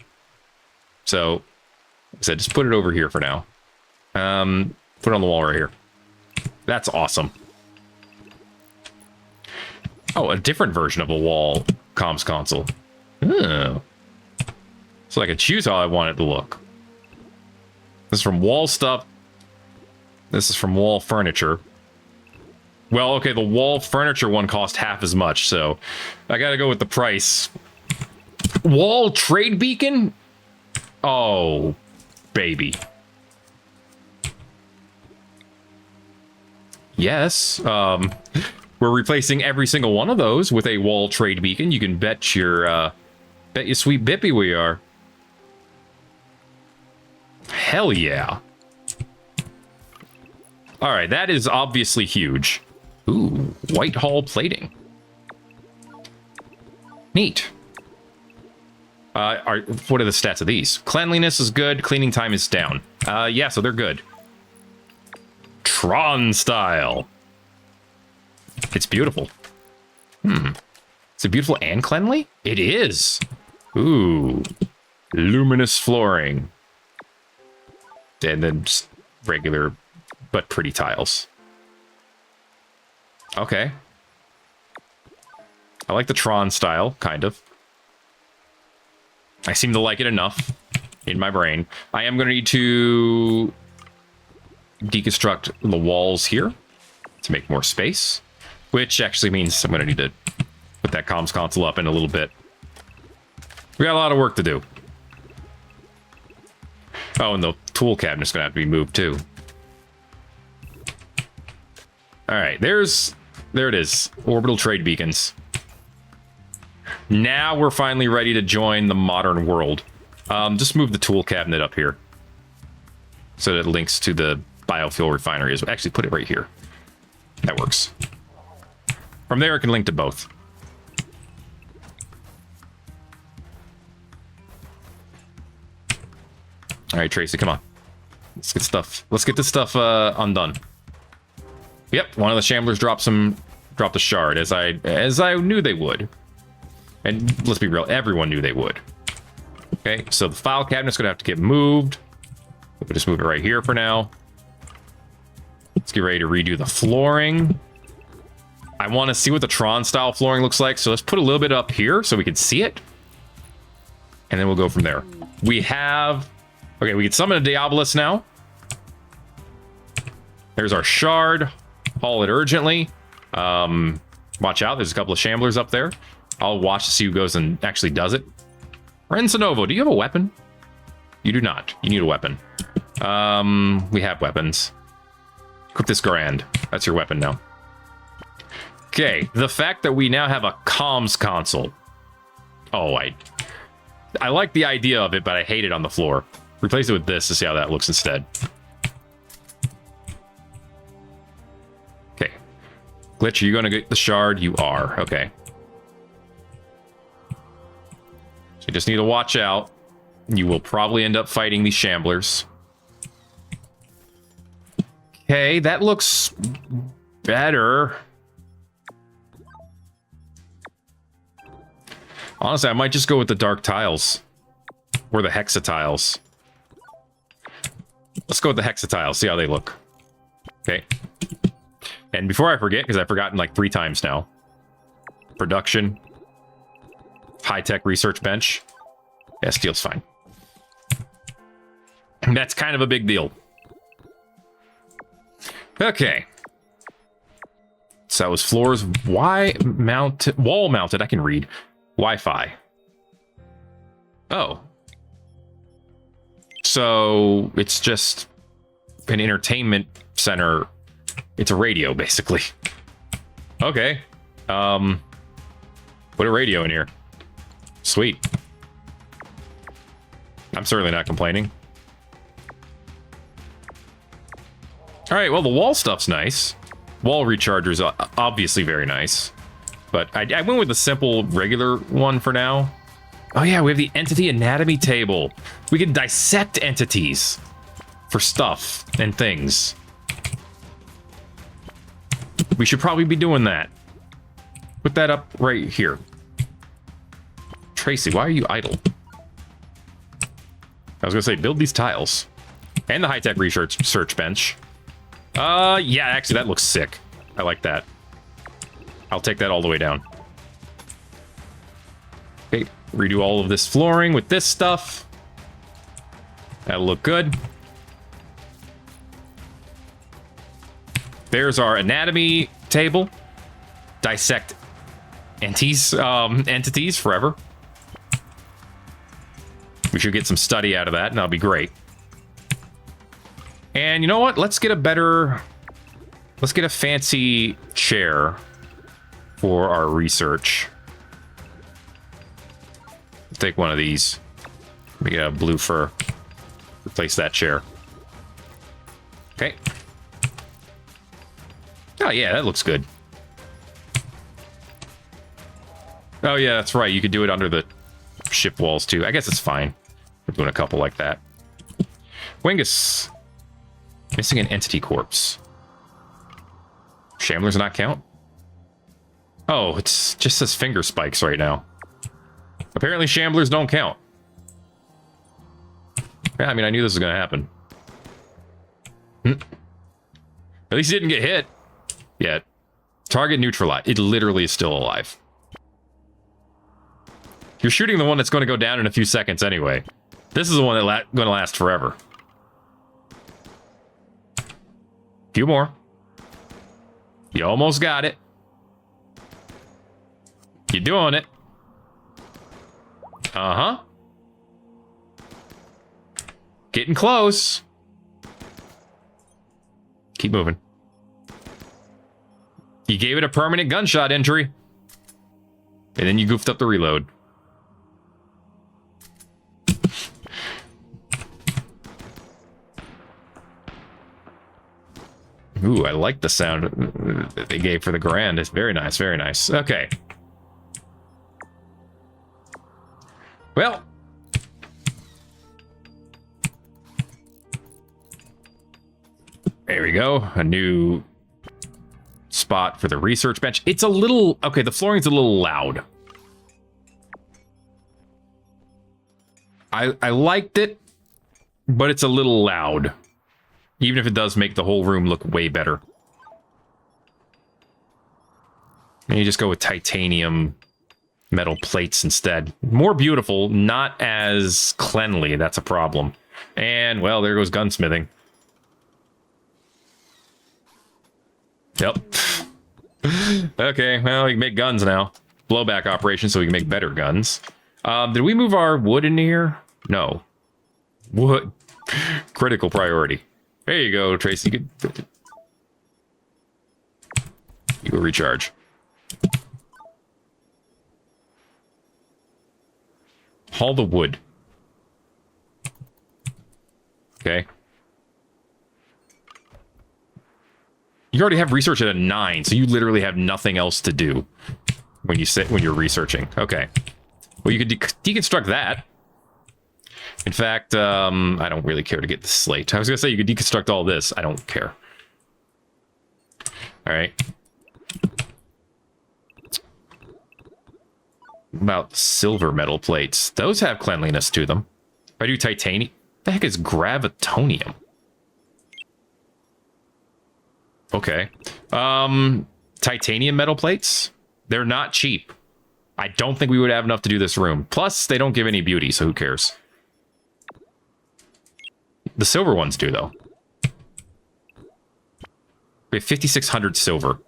So, like I said, just put it over here for now. Put it on the wall right here. That's awesome. Oh, a different version of a wall comms console. Oh. So I can choose how I want it to look. This is from wall stuff. This is from wall furniture. Well, okay, the wall furniture one cost half as much, so I gotta go with the price. Wall trade beacon? Oh, baby. Yes, we're replacing every single one of those with a wall trade beacon. You can bet your sweet bippy we are. Hell yeah. All right, that is obviously huge. Ooh, Whitehall plating. Neat. What are the stats of these? Cleanliness is good. Cleaning time is down. Yeah, so they're good. Tron style. It's beautiful. Is it beautiful and cleanly? It is. Ooh. Luminous flooring. And then just regular but pretty tiles. Okay. I like the Tron style, kind of. I seem to like it enough in my brain. I am going to need to deconstruct the walls here to make more space, which actually means I'm going to need to put that comms console up in a little bit. We got a lot of work to do. Oh, and the tool cabinet's gonna have to be moved too. All right, there it is. Orbital trade beacons. Now we're finally ready to join the modern world. Just move the tool cabinet up here so that it links to the biofuel refinery. Actually, put it right here. That works. From there, it can link to both. All right, Tracy, come on. Let's get stuff. Let's get this stuff undone. Yep, one of the shamblers dropped a shard, as I knew they would. And let's be real, everyone knew they would. Okay, so the file cabinet's gonna have to get moved. We'll just move it right here for now. Let's get ready to redo the flooring. I want to see what the Tron style flooring looks like, so let's put a little bit up here so we can see it. And then we'll go from there. We have... Okay, we can summon a Diabolus now. There's our shard. Haul it urgently. Watch out, there's a couple of shamblers up there. I'll watch to see who goes and actually does it. Rensinovo, do you have a weapon? You do not. You need a weapon. We have weapons. Equip this Grand. That's your weapon now. Okay, the fact that we now have a comms console. Oh, I like the idea of it, but I hate it on the floor. Replace it with this to see how that looks instead. Okay. Glitch, are you going to get the shard? You are. Okay. So you just need to watch out. You will probably end up fighting these shamblers. Okay, that looks better. Honestly, I might just go with the dark tiles. Or the hexatiles. Let's go with the hexatiles, see how they look. Okay. And before I forget, because I've forgotten like 3 times now. Production. High-tech research bench. Yeah, steel's fine. That's kind of a big deal. Okay. So that was floors. Wall mounted. I can read. Wi-Fi. Oh. So it's just an entertainment center. It's a radio, basically. Okay. Put a radio in here. Sweet. I'm certainly not complaining. All right, well, the wall stuff's nice. Wall recharger's obviously very nice. But I went with the simple, regular one for now. Oh yeah, we have the entity anatomy table. We can dissect entities for stuff and things. We should probably be doing that. Put that up right here. Tracy, why are you idle? I was gonna say, build these tiles. And the high-tech research bench. Yeah, actually, that looks sick. I like that. I'll take that all the way down. Okay, redo all of this flooring with this stuff. That'll look good. There's our anatomy table. Dissect entities forever. We should get some study out of that, and that'll be great. And you know what? Let's get a fancy chair for our research. Take one of these. We get a blue fur. Replace that chair. Okay. Oh yeah, that looks good. Oh yeah, that's right. You could do it under the ship walls too. I guess it's fine. We're doing a couple like that. Wingus. Missing an entity corpse. Shamblers not count? Oh, it's just says finger spikes right now. Apparently shamblers don't count. Yeah, I mean, I knew this was gonna happen. At least he didn't get hit. Yet. Target neutralized. It literally is still alive. You're shooting the one that's going to go down in a few seconds anyway. This is the one that's going to last forever. Few more. You almost got it. You're doing it. Uh-huh. Getting close. Keep moving. You gave it a permanent gunshot injury. And then you goofed up the reload. Ooh, I like the sound that they gave for the Grand. It's very nice, very nice. Okay. Well. There we go. A new spot for the research bench. It's a little... Okay, the flooring's a little loud. I liked it, but it's a little loud. Even if it does make the whole room look way better. Maybe just go with titanium metal plates instead. More beautiful, not as cleanly. That's a problem. And, well, there goes gunsmithing. Yep. Okay, well, we can make guns now. Blowback operation so we can make better guns. Did we move our wood in here? No. Wood. Critical priority. There you go, Tracy. You go recharge. Haul the wood. Okay. You already have research at a 9, so you literally have nothing else to do when you're researching. Okay. Well, you could deconstruct that. In fact, I don't really care to get the slate. I was gonna say you could deconstruct all this. I don't care. All right. About silver metal plates. Those have cleanliness to them. If I do titanium, the heck is gravitonium? Okay. Titanium metal plates. They're not cheap. I don't think we would have enough to do this room. Plus, they don't give any beauty, so who cares? The silver ones do, though. We have 5,600 silver.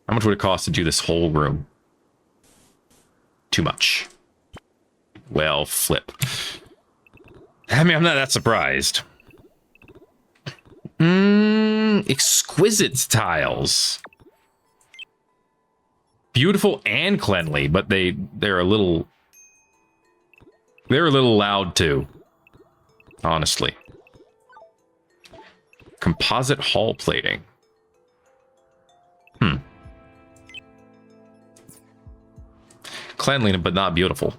How much would it cost to do this whole room? Too much. Well, flip. I mean, I'm not that surprised. Exquisite tiles. Beautiful and cleanly, but they're a little loud too. Honestly. Composite hull plating. Cleanly, but not beautiful.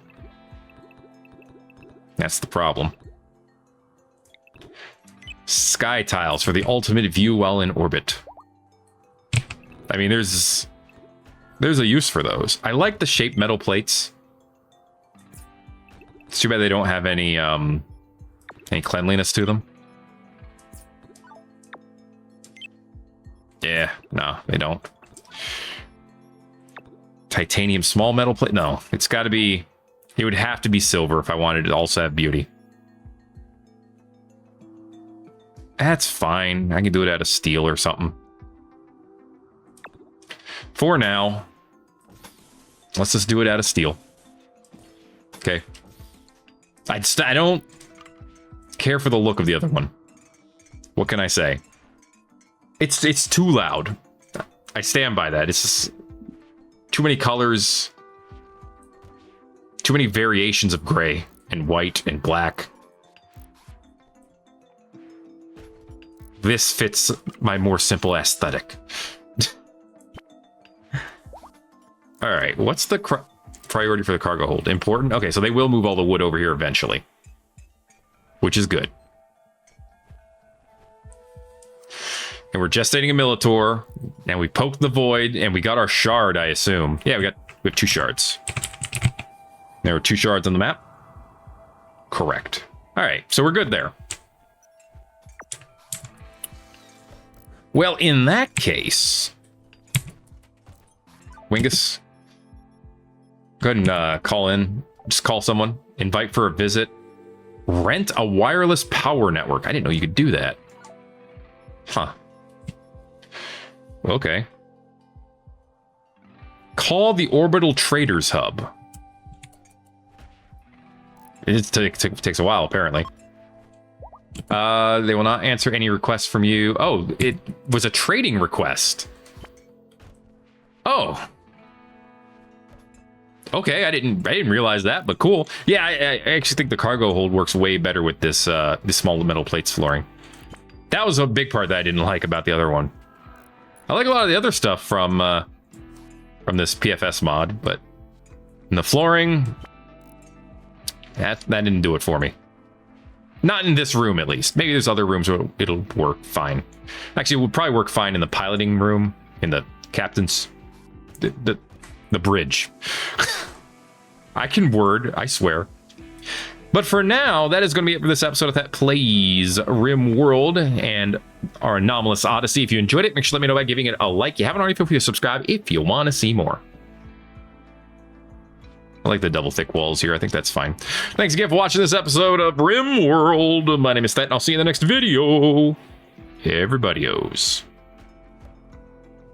That's the problem. Sky tiles for the ultimate view while in orbit. I mean, there's a use for those. I like the shaped metal plates. It's too bad they don't have any cleanliness to them. Yeah, no, they don't. Titanium small metal plate? No, it's got to be... It would have to be silver if I wanted to also have beauty. That's fine. I can do it out of steel or something. For now, let's just do it out of steel. Okay. I don't care for the look of the other one. What can I say? It's too loud. I stand by that. It's just too many colors. Too many variations of gray and white and black. This fits my more simple aesthetic. All right, what's the priority for the cargo hold? Important? Okay, so they will move all the wood over here eventually, which is good. And we're gestating a Militor, and we poked the void, and we got our shard, I assume. Yeah, we have 2 shards. There were 2 shards on the map. Correct. All right, so we're good there. Well, in that case, Wingus, go ahead and call in. Just call someone. Invite for a visit. Rent a wireless power network. I didn't know you could do that. Huh. Okay. Call the Orbital Traders Hub. It takes a while, apparently. They will not answer any requests from you. Oh, it was a trading request. Oh. Okay, I didn't realize that, but cool. Yeah, I actually think the cargo hold works way better with this small metal plates flooring. That was a big part that I didn't like about the other one. I like a lot of the other stuff from this PFS mod, but in the flooring, that didn't do it for me. Not in this room, at least. Maybe there's other rooms where it'll work fine. Actually, it would probably work fine in the piloting room, in the captain's... the bridge. I can word, I swear. But for now, that is going to be it for this episode of Thet Plays Rimworld and our Anomalous Odyssey. If you enjoyed it, make sure to let me know by giving it a like. If you haven't already, feel free to subscribe if you want to see more. I like the double thick walls here. I think that's fine. Thanks again for watching this episode of Rimworld. My name is Thet, and I'll see you in the next video. Everybody-os.